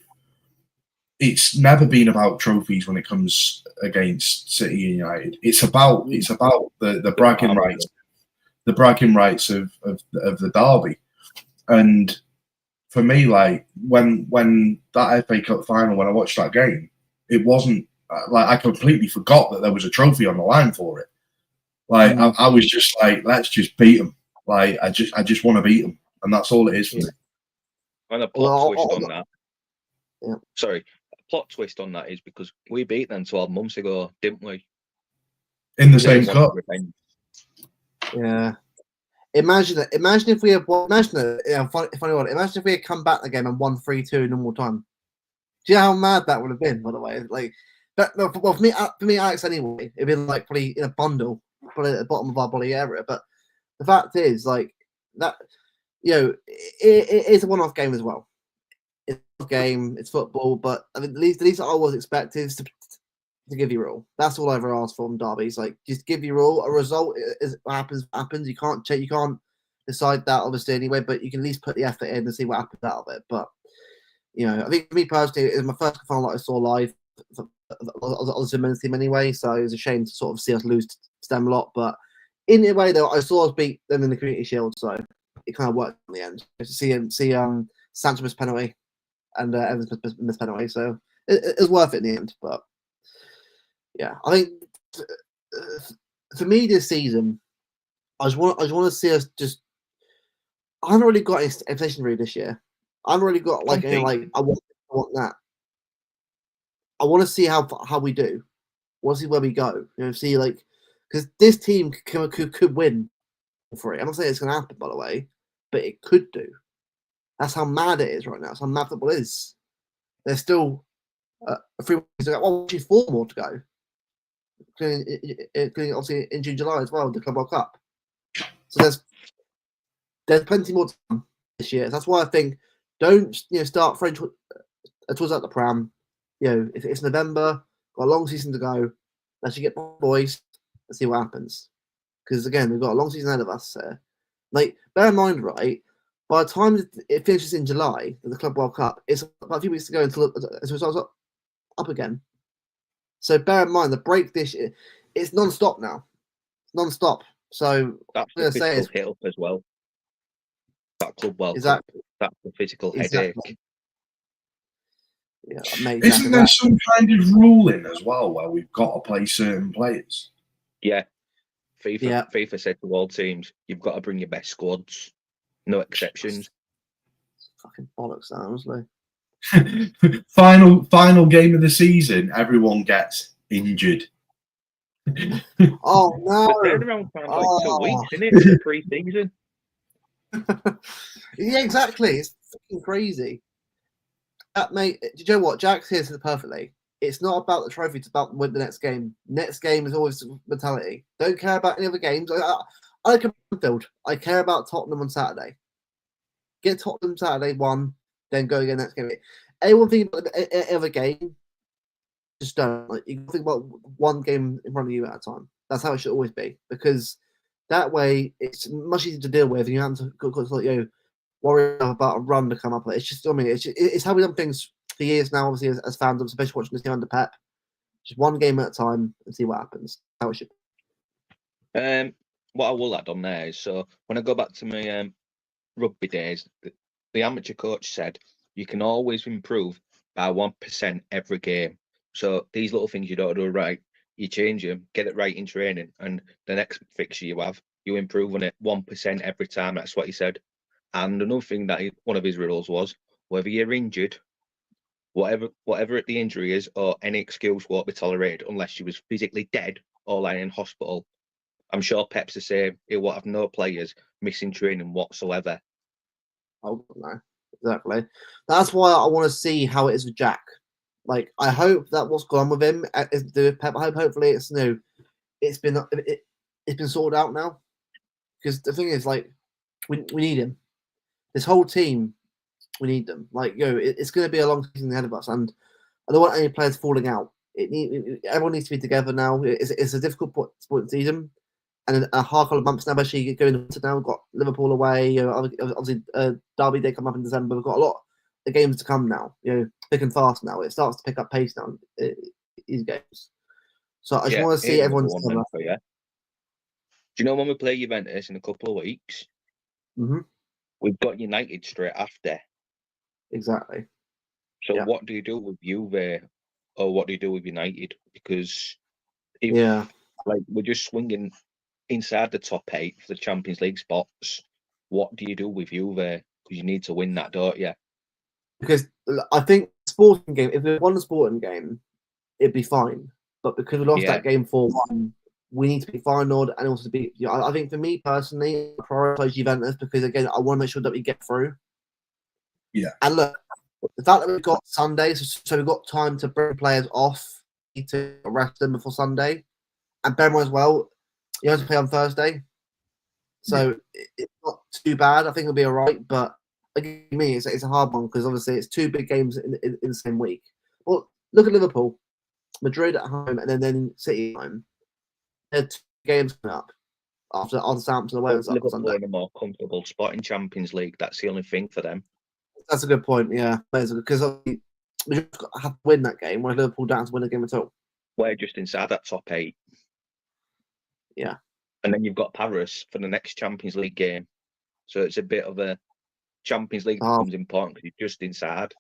It's never been about trophies when it comes against City and United. It's about the bragging rights, of the derby. And for me, like when that FA Cup final, when I watched that game, it wasn't like I completely forgot that there was a trophy on the line for it. Like I was just like, let's just beat them. Like I just want to beat them, and that's all it is for me. And a plot twist on that. Yeah. Sorry, a plot twist on that is because we beat them 12 months ago, didn't we? In the same cup. Yeah. Imagine if we had won. Imagine if we had come back the game and won 3-2 in normal time. Do you know how mad that would have been? By the way, like, for me, Alex, anyway, it'd been like probably in a bundle, probably at the bottom of our body area. But the fact is, like that, it is a one-off game as well. It's a game, it's football, but I mean, the least I always expect is to give you all. That's all I ever asked for in derbies. Like, just give you all. A result is happens. You can't check. You can't decide that obviously anyway. But you can at least put the effort in and see what happens out of it. But I think for me personally, it was my first final that I saw live. I was a men's team anyway, so it was a shame to sort of see us lose to them a lot. But in a way, though, I saw us beat them in the Community Shield, so it kind of worked in the end. To see Sancho miss penalty and Evans miss penalty, so it was worth it in the end. But yeah, I think for me this season, I just want to see us just. I haven't really got any expectation really this year. I haven't really got like I want that. I want to see how we do. I want to see where we go. See because this team could win for it. I'm not saying it's going to happen, by the way, but it could do. That's how mad it is right now. That's how mad football is. There's still 3 weeks to go. Well, actually 4 more to go. Including obviously in June, July as well, the Club World Cup. So there's plenty more time this year. So that's why I think don't start French towards out the pram. If it's November, got a long season to go. Let's get boys and see what happens. Because again, we've got a long season ahead of us. Like, bear in mind, right? By the time it finishes in July, the Club World Cup, it's about a few weeks to go until it starts up again. So bear in mind the break this year. it's non-stop now. It's non-stop. So That's I'm the going to say physical it's hit up as well. That Club World exactly, Cup. That's the physical exactly. headache. Yeah, mate, exactly Isn't there that. some kind of ruling as well where we've got to play certain players? Yeah. FIFA Yeah. FIFA said to all teams, you've got to bring your best squads. No exceptions. Fucking bollocks, that, honestly. Final game of the season, everyone gets injured. Oh The no! turnaround time's like 2 Oh, weeks, isn't it? For pre-season. yeah, exactly. It's fucking crazy. That mate, do you know what? Jack's here said it perfectly. It's not about the trophy; it's about win the next game. Next game is always mentality. Don't care about any other games. I care about Anfield. I care about Tottenham on Saturday. Get Tottenham Saturday 1, then go again next game. Anyone think about any other game? Just don't. Like, you think about one game in front of you at a time. That's how it should always be, because that way it's much easier to deal with, and you have to worry about a run to come up. It's just, I mean, it's how we've done things for years now. Obviously, as fans, especially watching this team under Pep, just one game at a time and see what happens. How it should. What I will add on there is, so when I go back to my rugby days, the amateur coach said you can always improve by 1% every game. So these little things you don't do right, you change them, get it right in training, and the next fixture you have, you improve on it 1% every time. That's what he said. And another thing that one of his rules was, whether you're injured, whatever the injury is, or any excuse won't be tolerated unless you was physically dead or lying in hospital. I'm sure Pep's the same. He will have no players missing training whatsoever. Oh no, exactly. That's why I want to see how it is with Jack. Like, I hope that what's gone on with him is the Pep. I hope hopefully it's it's been sorted out now. Because the thing is, like, we need him. This whole team, we need them. Like, it's going to be a long season ahead of us, and I don't want any players falling out. Everyone needs to be together now. It's a difficult point in the season, and a hard couple of months now, especially going into now. We've got Liverpool away. Obviously, Derby Day come up in December. We've got a lot of games to come now. Thick and fast now. It starts to pick up pace now. These games. So I just want to see here's another everyone one together. then for you. Do you know when we play Juventus in a couple of weeks? Mm-hmm. We've got United straight after. Exactly. So Yeah. what do you do with Juve, or what do you do with United? Because if we're just swinging inside the top 8 for the Champions League spots, what do you do with Juve? Because you need to win that, don't you? Because I think sporting game, if we won the sporting game, it'd be fine. But because we lost that game 4-1, we need to be final and also be. I think for me personally, I prioritize Juventus because again, I want to make sure that we get through. Yeah. And look, the fact that we've got Sunday, so we've got time to bring players off, to rest them before Sunday, and bear in mind as well, you have to play on Thursday, so it's not too bad. I think it'll be all right. But again, me, it's a hard one because obviously it's 2 big games in the same week. Well, look at Liverpool. Madrid at home and then City at home. They're 2 games coming up after Southampton away on Liverpool Sunday. in a more comfortable spot in Champions League. That's the only thing for them. That's a good point, yeah. Because we just have to win that game, where Liverpool don't have to win a game at all. We're just inside that top 8. Yeah. And then you've got Paris for the next Champions League game. So it's a bit of a Champions League becomes important because you're just inside.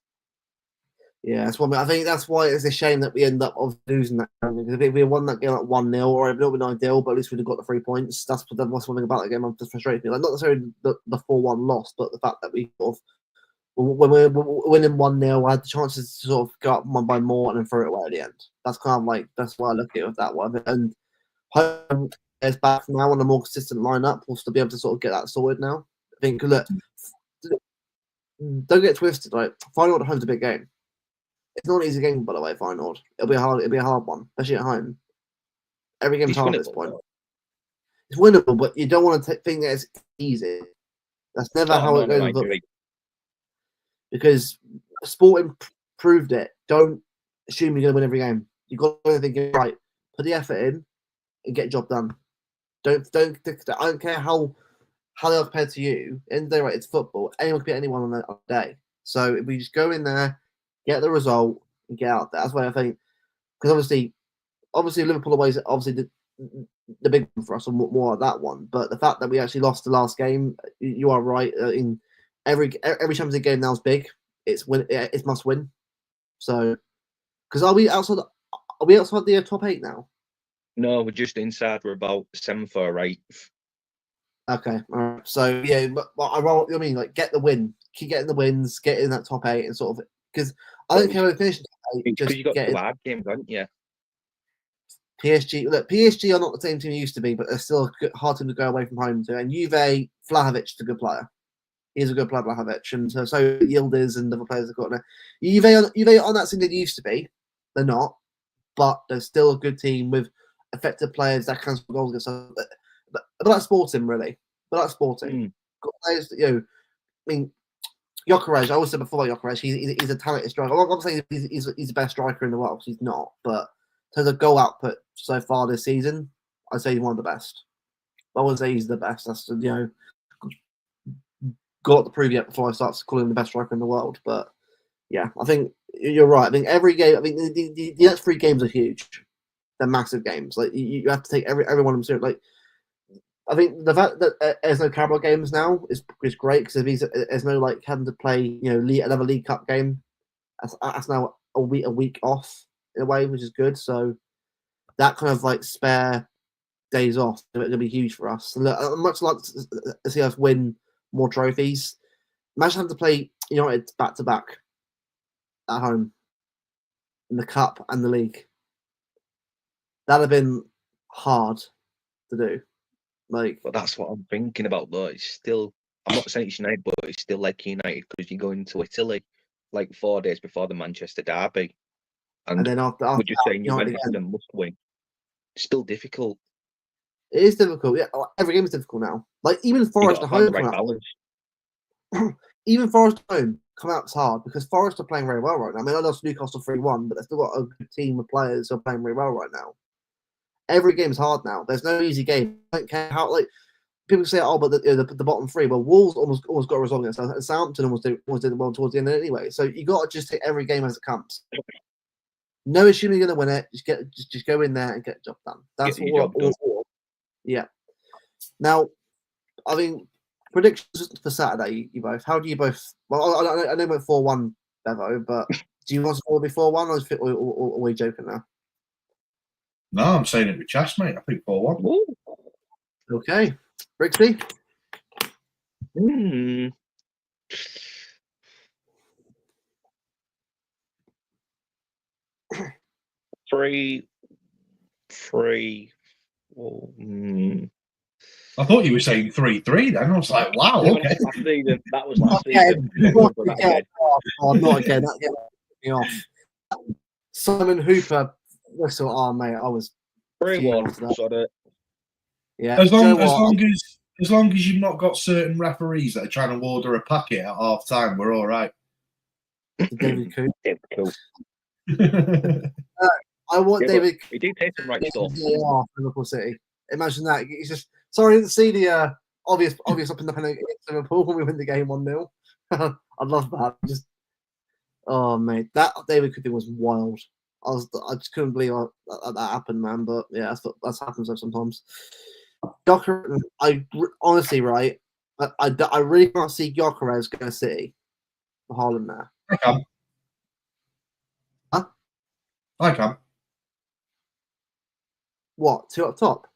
Yeah, that's what I think. That's why it's a shame that we end up losing that game. Because if we won that game like 1-0 or if it would been ideal, but at least we'd have got the 3 points. That's one thing about that game. I'm just frustrated. Like, not necessarily the 4-1 loss, but the fact that we sort of, when we're winning 1-0, I had the chances to sort of go up one by more and then throw it away at the end. That's kind of like, that's why I look at it with that one. And home is back now on a more consistent lineup. We'll still be able to sort of get that sorted now. I think, look, don't get twisted. Like, final at home's a big game. It's not an easy game, by the way, Feyenoord. It'll be a hard one, especially at home. Every game's hard at this point. It's winnable, but you don't want to think that it's easy. That's never how it goes. Because Sporting proved it. Don't assume you're going to win every game. You've got to think, right, put the effort in and get the job done. I don't care how they're compared to you. End of the day, right, it's football. Anyone can beat anyone on a day. So if we just go in there, get the result, and get out there. That's why I think, because obviously Liverpool away is obviously the big one for us, and more of that one. But the fact that we actually lost the last game, you are right. In every Champions League game now is big. It's must win. So, because are we outside the top 8 now? No, we're just inside. We're about 7th or 8th. Okay, all right. So yeah, but I mean, like, get the win, keep getting the wins, get in that top 8, and sort of, because I don't care where we finish top 8, Because just you got get 2 in. hard games, haven't you? PSG, look, PSG are not the same team they used to be, but they're still a hard team to go away from home to. And Juve, Vlahovic is a good player. He's a good player, Vlahovic, and so Yildiz and other players have got there. Juve on that team they used to be. They're not, but they're still a good team with effective players that can score goals. But like Sporting, really. But like Sporting, got players. I mean, Gyökeres. I always said before about Gyökeres, he's a talented striker. I'm not saying he's the best striker in the world. He's not, but in terms of goal output so far this season, I'd say he's one of the best. I wouldn't say he's the best. That's got to prove yet before I start calling him the best striker in the world. But yeah, I think you're right. I think every game. I mean, the next 3 games are huge. They're massive games. Like you have to take every one of them seriously. Like, I think the fact that there's no Carabao games now is great, because there's no like having to play another League Cup game. That's now a week off in a way, which is good. So that kind of like spare days off are going to be huge for us. And I'd much like to see us win more trophies. Imagine having to play United back to back at home in the cup and the league. That'd have been hard to do. But that's what I'm thinking about, though. It's still, I'm not saying it's United, but it's still like United, because you're going to Italy like 4 days before the Manchester derby. And then after we're just saying United Juventus is a must win. It's still difficult. It is difficult. Yeah, every game is difficult now. Like even Forest at home, the right balance. Even Forest at home come out hard, because Forest are playing very well right now. I mean, I lost Newcastle 3-1, but they've still got a good team of players who are playing very well right now. Every game is hard now. There's no easy game. I don't care how people say, but the bottom 3. Well, Wolves almost got a result against us, and Southampton almost did well towards the end anyway. So you got to just take every game as it comes. No assuming you're going to win it. Just go in there and get the job done. That's all. Yeah. Now, I mean, predictions for Saturday, you both. How do you both? Well, I know about 4-1, Bevo, but do you want to be 4-1, or are we joking now? No, I'm saying it with chest, mate. I think 4-1. Okay. Brixby? 3-3. I thought you were saying 3-3 then. I was like, wow, okay. That was last season. I'm not again. That gets me off. Simon Hooper whistle. Oh, mate, I was 3-1. Sort of. Yeah. As long as you've not got certain referees that are trying to order a packet at half time, we're all right. David Coop. I want David. He did take some right stuff. Liverpool City. Imagine that. He's just sorry. I didn't see the obvious up in the penalty against Liverpool when we win the game 1-0. I'd love that. Oh mate, that David Coop thing was wild. I just couldn't believe that happened, man. But yeah, that's happens sometimes. Gyökeres, honestly, right? I really can't see Gyökeres going to City for Haaland there. I can. Huh? I can. What, 2 up top?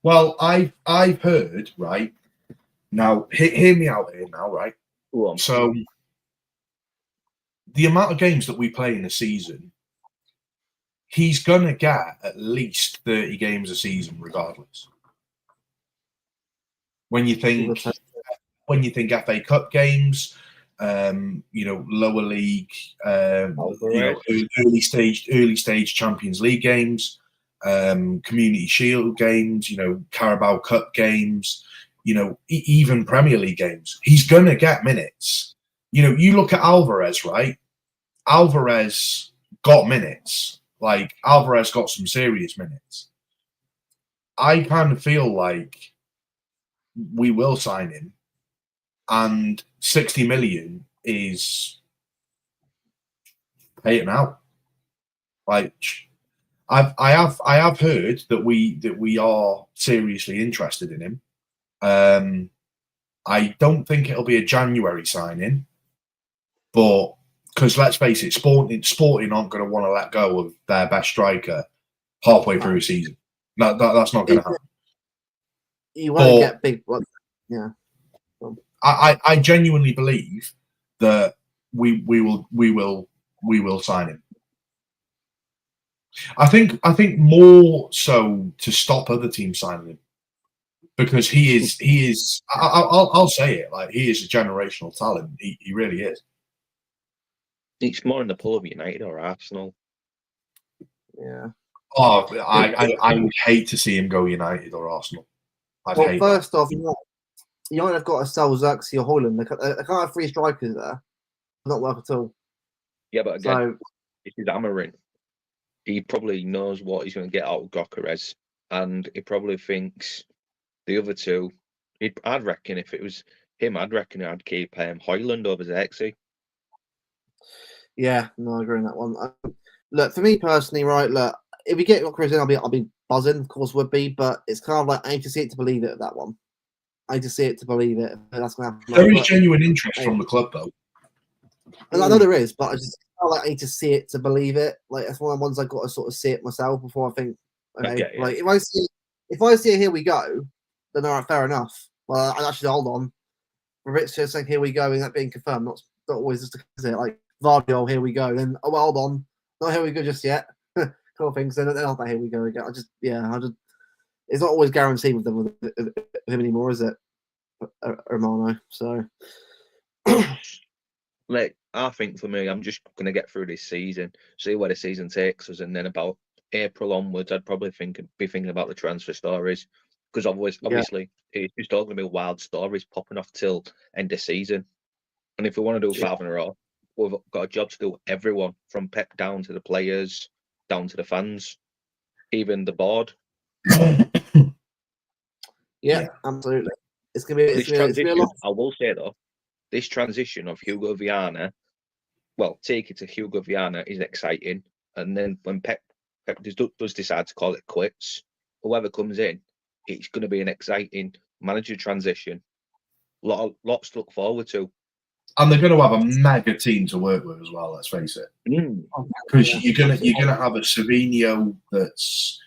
Well, I've heard, right? Now, hear me out here now, right? Go on. So, the amount of games that we play in a season, he's going to get at least 30 games a season regardless. When you think FA Cup games, lower league, early stage Champions League games, Community Shield games, Carabao Cup games, even Premier League games. He's going to get minutes. You look at Alvarez, right? Alvarez got minutes. Like, Alvarez got some serious minutes. I kind of feel like we will sign him, and 60 million is pay him out. Like, I have heard that we are seriously interested in him. I don't think it'll be a January signing, but because let's face it, Sporting aren't going to want to let go of their best striker halfway through a season. That's not going to happen. You won't get big. Yeah. I genuinely believe that we will sign him. I think more so to stop other teams signing him, because he is. I'll say it, like, he is a generational talent. He really is. It's more in the pull of United or Arsenal. Yeah. Oh, I would hate to see him go United or Arsenal. I'd first off, United have got to sell Xerxes or Hoyland. They can't have 3 strikers there. Not work at all. Yeah, but again, this is Amarin. He probably knows what he's going to get out of Gyökeres, and he probably thinks the other two. I'd reckon if it was him, I'd keep Hoyland over Xerxes. Yeah, no, I agree on that one. Look, for me personally, right? Look, if we get Gyökeres in, I'll be buzzing. Of course, would be, but it's kind of like I need to see it to believe it. That one, I need to see it to believe it. That's going to happen. There is genuine interest from the club, though. And I know there is, but I just feel like I need to see it to believe it. Like, that's one of the ones I got to sort of see it myself before I think. Okay, like if I see it, here we go, then all right, fair enough. Well, I actually hold on. Fabrizio saying here we go, and that being confirmed, not always just to like Vardio, here we go. Then well, hold on, not here we go just yet. Cool things. Then after here we go again. It's not always guaranteed with them with him anymore, is it, Romano? So. Like, I think for me, I'm just going to get through this season, see where the season takes us, and then about April onwards, I'd probably be thinking about the transfer stories, because obviously it's just all going to be wild stories popping off till end of season. And if we want to do 5 in a row, we've got a job to do. Everyone from Pep down to the players, down to the fans, even the board. Yeah, absolutely. It's gonna be a lot. I will say though, this transition of Hugo Viana, take it to Hugo Viana is exciting. And then when Pep does decide to call it quits, whoever comes in, it's going to be an exciting manager transition. Lots to look forward to. And they're going to have a mega team to work with as well. Let's face it, because you're gonna have a Savinho that's,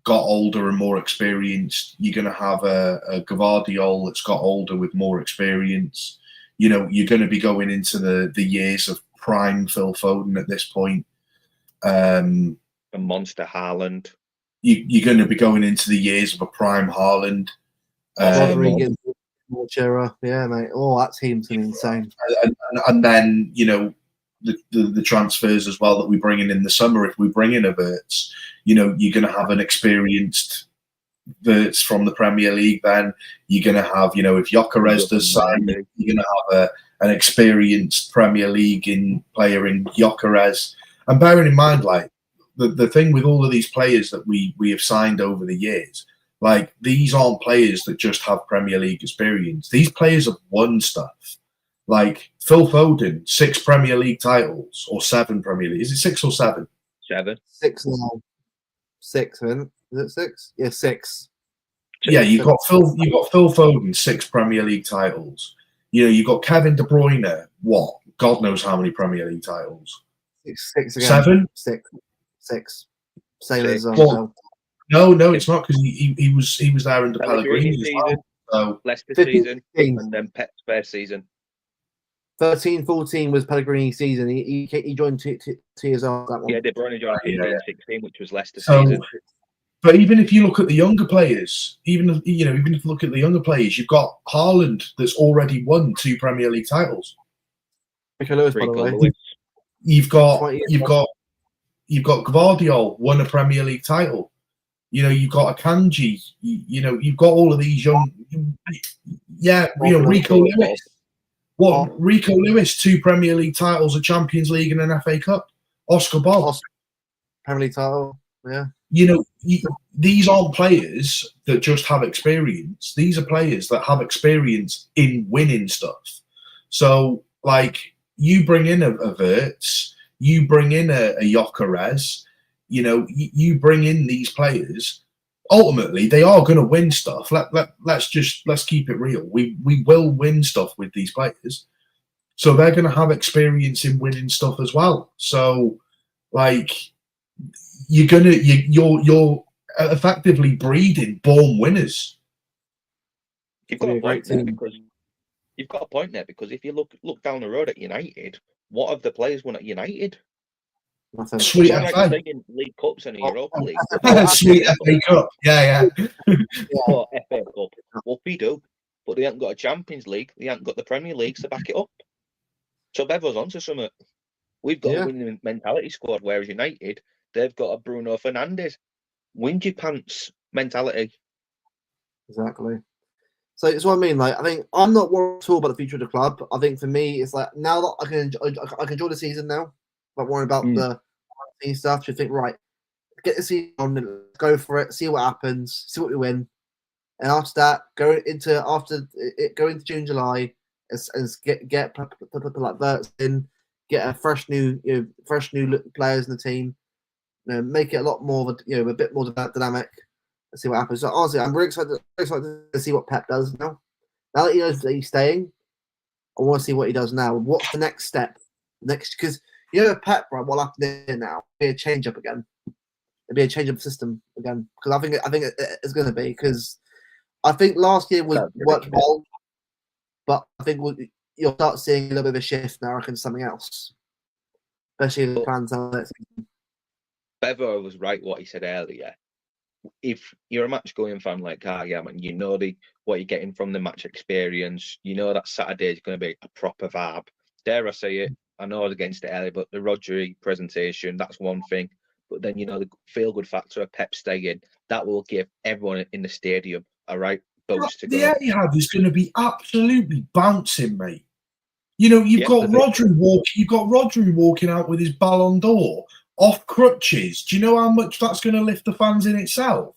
got older and more experienced. You're going to have a Guardiola that's got older with more experience. You're going to be going into the years of prime Phil Foden at this point. A monster Haaland. You're going to be going into the years of a prime Haaland. Rodriguez, yeah, mate. Oh, that team's insane. And then, the transfers as well that we bring in the summer. If we bring in a Wirtz, you're going to have an experienced Wirtz from the Premier League. Then you're going to have, if Gyökeres does sign, you're going to have an experienced Premier League player in Gyökeres. And bearing in mind, like, the thing with all of these players that we have signed over the years, like, these aren't players that just have Premier League experience. These players have won stuff. Like Phil Foden, 6 Premier League titles or 7 Premier League. Is it 6 or 7? 7. 6 now. 6, isn't it? Is it 6? Yeah, 6. Yeah, you've got Phil Foden, 6 Premier League titles. You've got Kevin De Bruyne, what? God knows how many Premier League titles. 6 again. 7? 6. Same as No, it's not, because he was there under Pellegrini as well. So Leicester season, and then Pep's first season. 13-14 was Pellegrini's season. He joined 2 years after that one. Yeah, De Bruyne joined 15-16, which was Leicester season. But even if you look at the younger players, even if you look at the younger players, you've got Haaland that's already won 2 Premier League titles. Rico Lewis, by the way. You've got Guardiola won a Premier League title. You've got Akanji. You've got all of these young. Rico Lewis. Rico Lewis, 2 Premier League titles, a Champions League and an FA Cup. Oscar Bob, Premier League title. Yeah. These aren't players that just have experience. These are players that have experience in winning stuff. So, like, you bring in a Wirtz, you bring in a Gyökeres, You know, you bring in these players. Ultimately, they are going to win stuff. Let's keep it real. We will win stuff with these players. So they're going to have experience in winning stuff as well. So, like, you're effectively breeding born winners. You've got a point there because if you look down the road at United, what have the players won at United? Nothing. Sweet It's all right FA. saying League Cups and a Europa League. Sweet FA Cup. Yeah. Or FA Cup. Well, we do. But they haven't got a Champions League. They haven't got the Premier Leagues to back it up. So Bevo's onto something. We've got a winning mentality squad, whereas United, they've got a Bruno Fernandes. Win your pants mentality. Exactly. So it's what I mean. Like, I think I'm not worried at all about the future of the club. I think for me, it's like now that I can enjoy the season now. Not worrying about the stuff. Just think, right, get the season on, and go for it, see what happens, see what we win, and after that, go into June, July, and get like Verts in, get a fresh new players in the team, make it a lot more of a bit more dynamic. See what happens. So honestly, I'm really excited to see what Pep does now. Now that he knows that he's staying, I want to see what he does now. What's the next step? Because Pep, right? What happened here now? It'll be a change up again. It'll be a change of system again. Because I think it's going to be. Because I think last year worked well, but I think you'll start seeing a little bit of a shift now. I reckon something else, especially if the plans on that season. Bevo was right what he said earlier. If you're a match-going fan like I am, and you know what you're getting from the match experience, you know that Saturday is going to be a proper vibe. Dare I say it? I know I was against it earlier, but the Rodri presentation, that's one thing. But then, the feel-good factor of Pep staying, that will give everyone in the stadium a right boost to go. The Etihad is going to be absolutely bouncing, mate. You've got Rodri walking out with his Ballon d'Or off crutches. Do you know how much that's going to lift the fans in itself?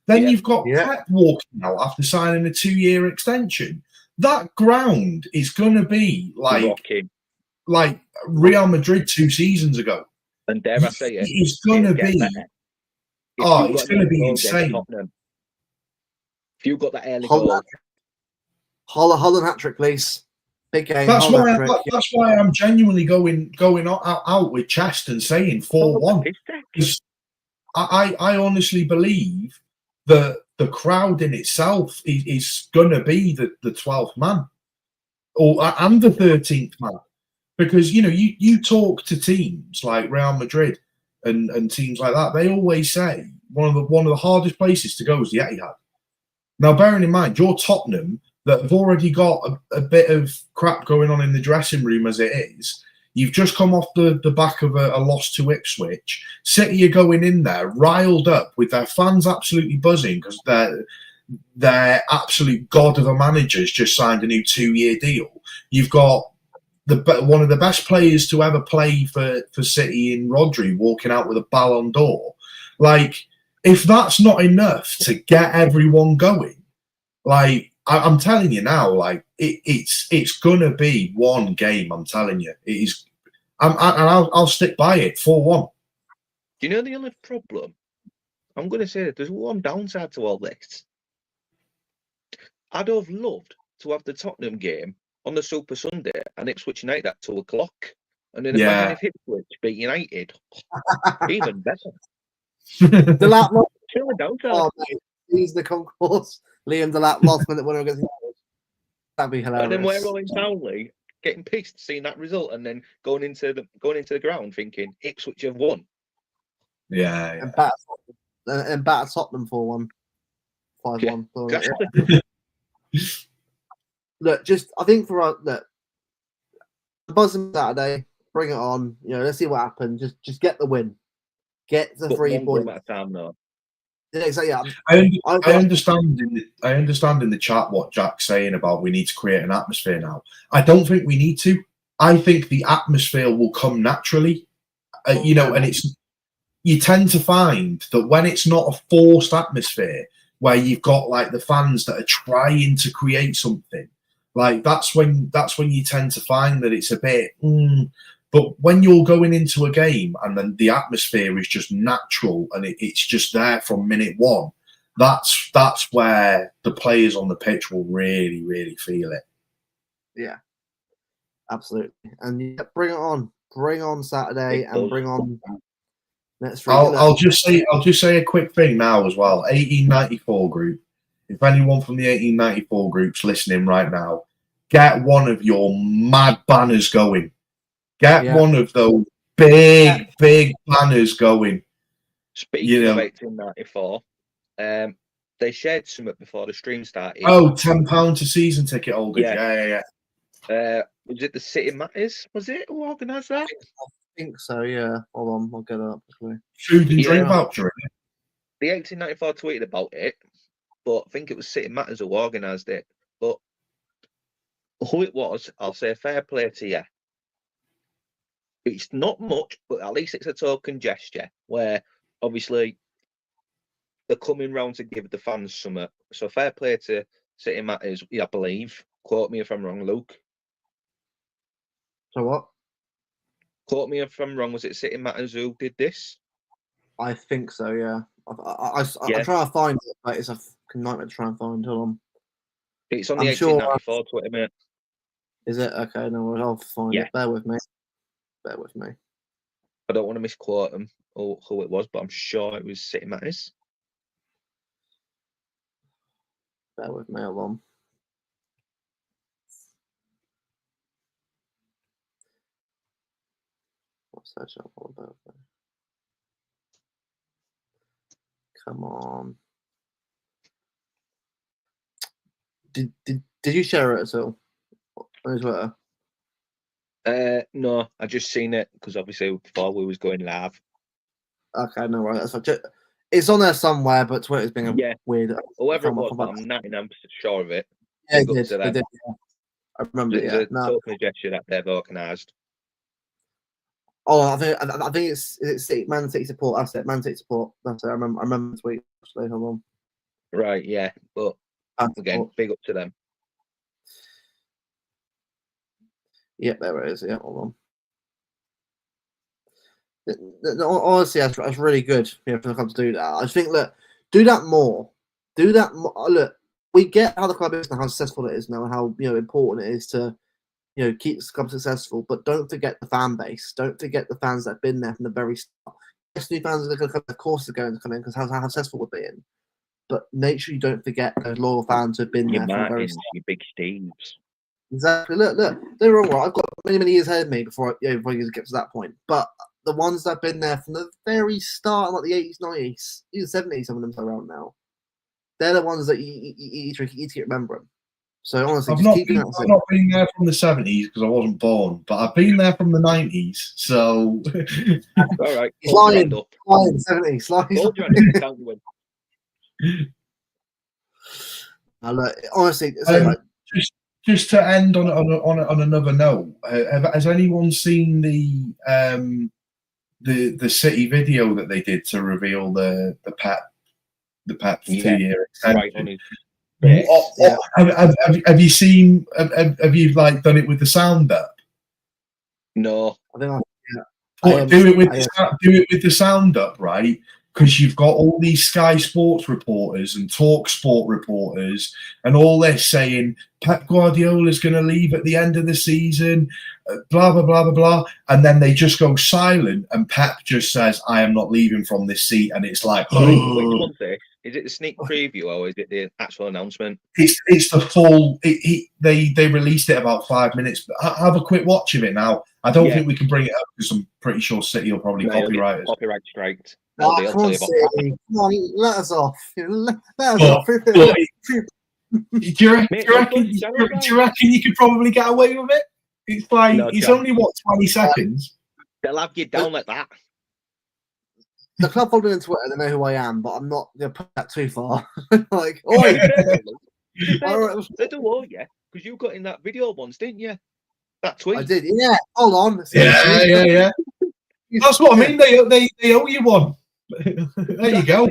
Then you've got Pep walking out after signing a 2-year extension. That ground is going to be like Real Madrid 2 seasons ago. And dare I say it, it's going to be. It's going to be insane. If you've got that early goal, Holland hat trick, please. Big game. That's why I'm genuinely going out with chest and saying 4-1. Because I honestly believe that the crowd in itself is going to be the 12th man, and the 13th man. Because you talk to teams like Real Madrid and teams like that, they always say one of the hardest places to go is the Etihad. Now, bearing in mind, you're Tottenham, that have already got a bit of crap going on in the dressing room as it is. You've just come off the back of a loss to Ipswich. City are going in there riled up with their fans absolutely buzzing because their absolute god of a manager's just signed a new 2-year deal. You've got one of the best players to ever play for City in Rodri walking out with a Ballon d'Or. Like, if that's not enough to get everyone going, like, I'm telling you now, like it's gonna be one game. I'm telling you, it is. I'll stick by it. 4-1. Do you know the only problem? I'm going to say that there's one downside to all this. I'd have loved to have the Tottenham game on the Super Sunday and Ipswich United at 2:00, and then imagine if Ipswich beat United. Even better. The lap loss. Oh, he's the concourse. Liam Delap last minute winner against United. That'd be hilarious. And then we're all in Townley getting pissed seeing that result, and then going into the ground thinking Ipswich have won. Yeah. And batter Tottenham 4-1, 5-1. Look, I think the buzzing Saturday, bring it on. Let's see what happens. Just get the win, get the 3 points. At a time, though. Yeah. I understand in the chat what Jack's saying about we need to create an atmosphere now. I don't think we need to. I think the atmosphere will come naturally. And you tend to find that when it's not a forced atmosphere, where you've got like the fans that are trying to create something, like that's when you tend to find that it's a bit. But when you're going into a game and then the atmosphere is just natural and it's just there from minute one, that's where the players on the pitch will really, really feel it. Yeah, absolutely. And yeah, bring on Saturday, and bring on next week. I'll just say a quick thing now as well. 1894 group. If anyone from the 1894 group's listening right now, get one of your mad banners going. Get one of those big banners going. Speaking of 1894, they shared something before the stream started. Oh, £10 to season ticket holders. Yeah. Was it the City Matters? Was it who organised that? I think so. Yeah. Hold on, I'll get it up quickly. Food and drink voucher. The 1894 tweeted about it, but I think it was City Matters who organised it. But who it was, I'll say fair play to you. It's not much, but at least it's a token gesture where obviously they're coming round to give the fans something. So fair play to City Matters, I believe. Quote me if I'm wrong, Luke. So what? Quote me if I'm wrong. Was it City Matters who did this? I think so. Yeah. I'm trying to find it, but it's a nightmare to try and find. Hold on. It's on the 1894 Twitter, mate. Is it? Okay, no, I'll find it. Bear with me. I don't want to misquote them or who it was, but I'm sure it was City Matters. Bear with me, hold on. What's that shop all about? Come on. Did you share it at all on Twitter? No, I just seen it because obviously before we was going live. Okay, no worries. It's on there somewhere, but Twitter's being weird. Whoever it was, but I'm 99% sure of it. Yeah, they did. Yeah. I remember. It's a token gesture that they've organised. Oh, I think it's Man City support. That's it. Man City support. That's it. I remember the tweet. Actually, hold on. Right. Yeah, but again, big up to them. Yep, there it is. Yeah, hold on. Honestly, that's really good. For the club to do that. I just think, look, do that more. Do that more. Look, we get how the club is and how successful it is now, and how important it is to keep the club successful. But don't forget the fan base. Don't forget the fans that have been there from the very start. Yes, new fans are going to come. Of course, they're going to come in because how successful we're being. But make sure you don't forget those loyal fans who have been there from the very start. Your big Steves. Exactly. Look, they're wrong. Right? I've got many years ahead of me before I get to that point. But the ones that have been there from the very start, like the 80s, 90s, even 70s, some of them are around now. They're the ones that you need to keep remembering. So honestly, I've not been there from the 70s because I wasn't born, but I've been there from the 90s. So all right, lying 70s, lying. Honestly, just to end on another note, has anyone seen the City video that they did to reveal the Pep 2-year extension? Have you seen? Have you done it with the sound up? No, I think do it with the sound up, right? Because you've got all these Sky Sports reporters and Talk Sport reporters and all this saying Pep Guardiola is going to leave at the end of the season, blah, blah, blah, blah, blah. And then they just go silent and Pep just says, I am not leaving from this seat. And it's like, which one's this? Is it the sneak preview or is it the actual announcement? It's the full. They released it about 5 minutes. But have a quick watch of it now. I don't think we can bring it up because I'm pretty sure City will probably copyright it. Copyright striked. Come on, City. Come on, let us off. Let us off. Do you reckon you could probably get away with it? It's like it's only 20 seconds. They'll have you down like that. The club follow me on Twitter. They know who I am, but I'm not going to put that too far. Like, oi! They do all, because you got in that video once, didn't you? That tweet. I did. Yeah. Hold on. Yeah. That's what I mean. They owe you one. There you go.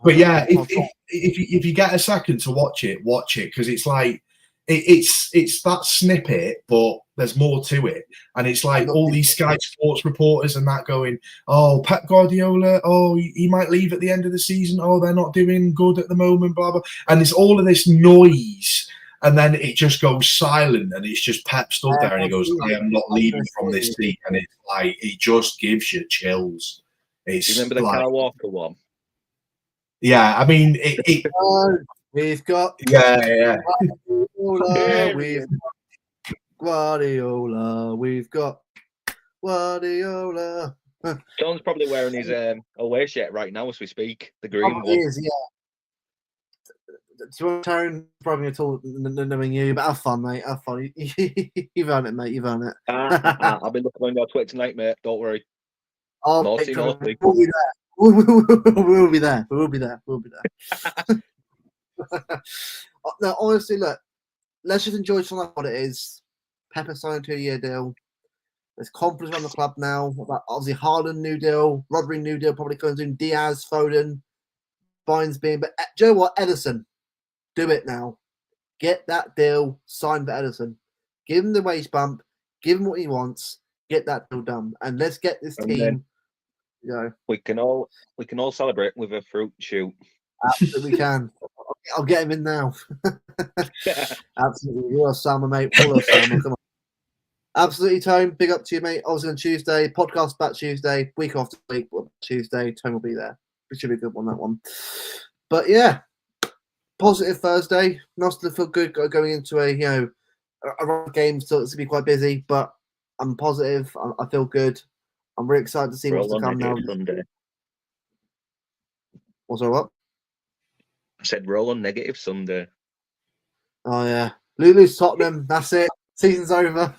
But yeah, if you get a second to watch it because it's like it's that snippet, but There's more to it. And it's like all these Sky Sports reporters and that going, oh, Pep Guardiola, oh, he might leave at the end of the season. Oh, they're not doing good at the moment, blah, blah. And it's all of this noise. And then it just goes silent. And it's just Pep stood there and he goes, I am not leaving from this seat. And it's like, it just gives you chills. It's Do you remember the like, Kyle Walker one? yeah, I mean, We've got yeah. Guardiola, we've got Guardiola, we've got Guardiola. John's probably wearing his away shirt right now as we speak, the green Oh, one. is, yeah. Do you want to turn probably at all knowing you, but have fun, mate. Have fun. You've earned it, mate. You've earned it. I'll be looking on your Twitter tonight, mate. Don't worry. Oh, Naughty, naughty. we'll be there. We'll be there. We'll be there. We'll be there. No, honestly, look. Let's just enjoy something like what it is. Pepper signed a 2-year deal. There's confidence around the club now. Obviously, Haaland new deal, Rodri new deal, probably coming soon. Diaz, Foden, Bynes being. But do you know what, Edison? Do it now. Get that deal signed for Edison. Give him the wage bump. Give him what he wants. Get that deal done, and let's get this team. You know, we can all celebrate with a fruit shoot. absolutely, we can. I'll get him in now. Absolutely, you are Salma, mate. Full of Salma. Come on. Absolutely, Tone. Big up to you, mate. Obviously on Tuesday. Podcast back Tuesday. Week after week. Tuesday. Tone will be there. It should be a good one, that one. But yeah, positive Thursday. Nice to feel good going into a game. So it's gonna be quite busy, but I'm positive. I feel good. I'm really excited to see what's to come now. Sunday. What's what? I said roll on negative Sunday. Oh yeah, lose Tottenham. That's it. Season's over.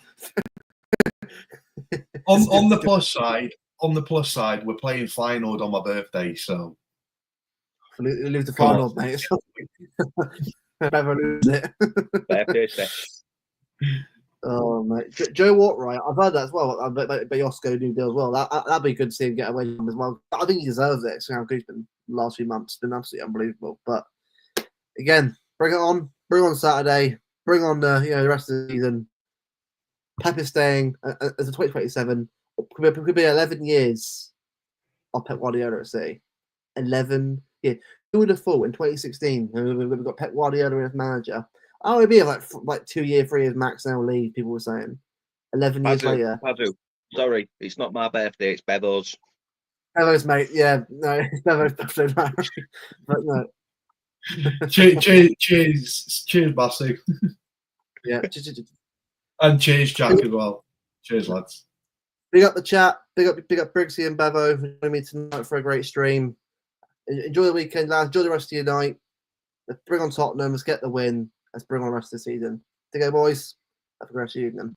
on the plus side, we're playing Feyenoord on my birthday, so lose the Feyenoord, mate. Never lose it. Birthday special. Oh mate, do you know what? Right, I've heard that as well. But Josko new deal as well. That'd be good to see him get away from him as well. I think he deserves it. So how good he's been the last few months. It's been absolutely unbelievable. But again, bring it on. Bring on Saturday. Bring on the rest of the season. Pep is staying as a 2027. Could be 11 years of Pep Guardiola at City. 11. Yeah, who would have thought in 2016 we've got Pep Guardiola as manager? Oh, it'd be like 2 year, 3 years max now leave. People were saying 11 years later. Padu. Sorry, it's not my birthday. It's Bevo's. Bevo's, mate. Yeah, no, it's Bevo's birthday. But no. cheers, Bassy. Yeah. And cheers, Jack, as well. Cheers, lads. Big up the chat. Big up Brigzy and Bevo for joining me tonight for a great stream. Enjoy the weekend, lads. Enjoy the rest of your night. Let's bring on Tottenham. Let's get the win. Let's bring on the rest of the season. To go, boys. Have a great evening.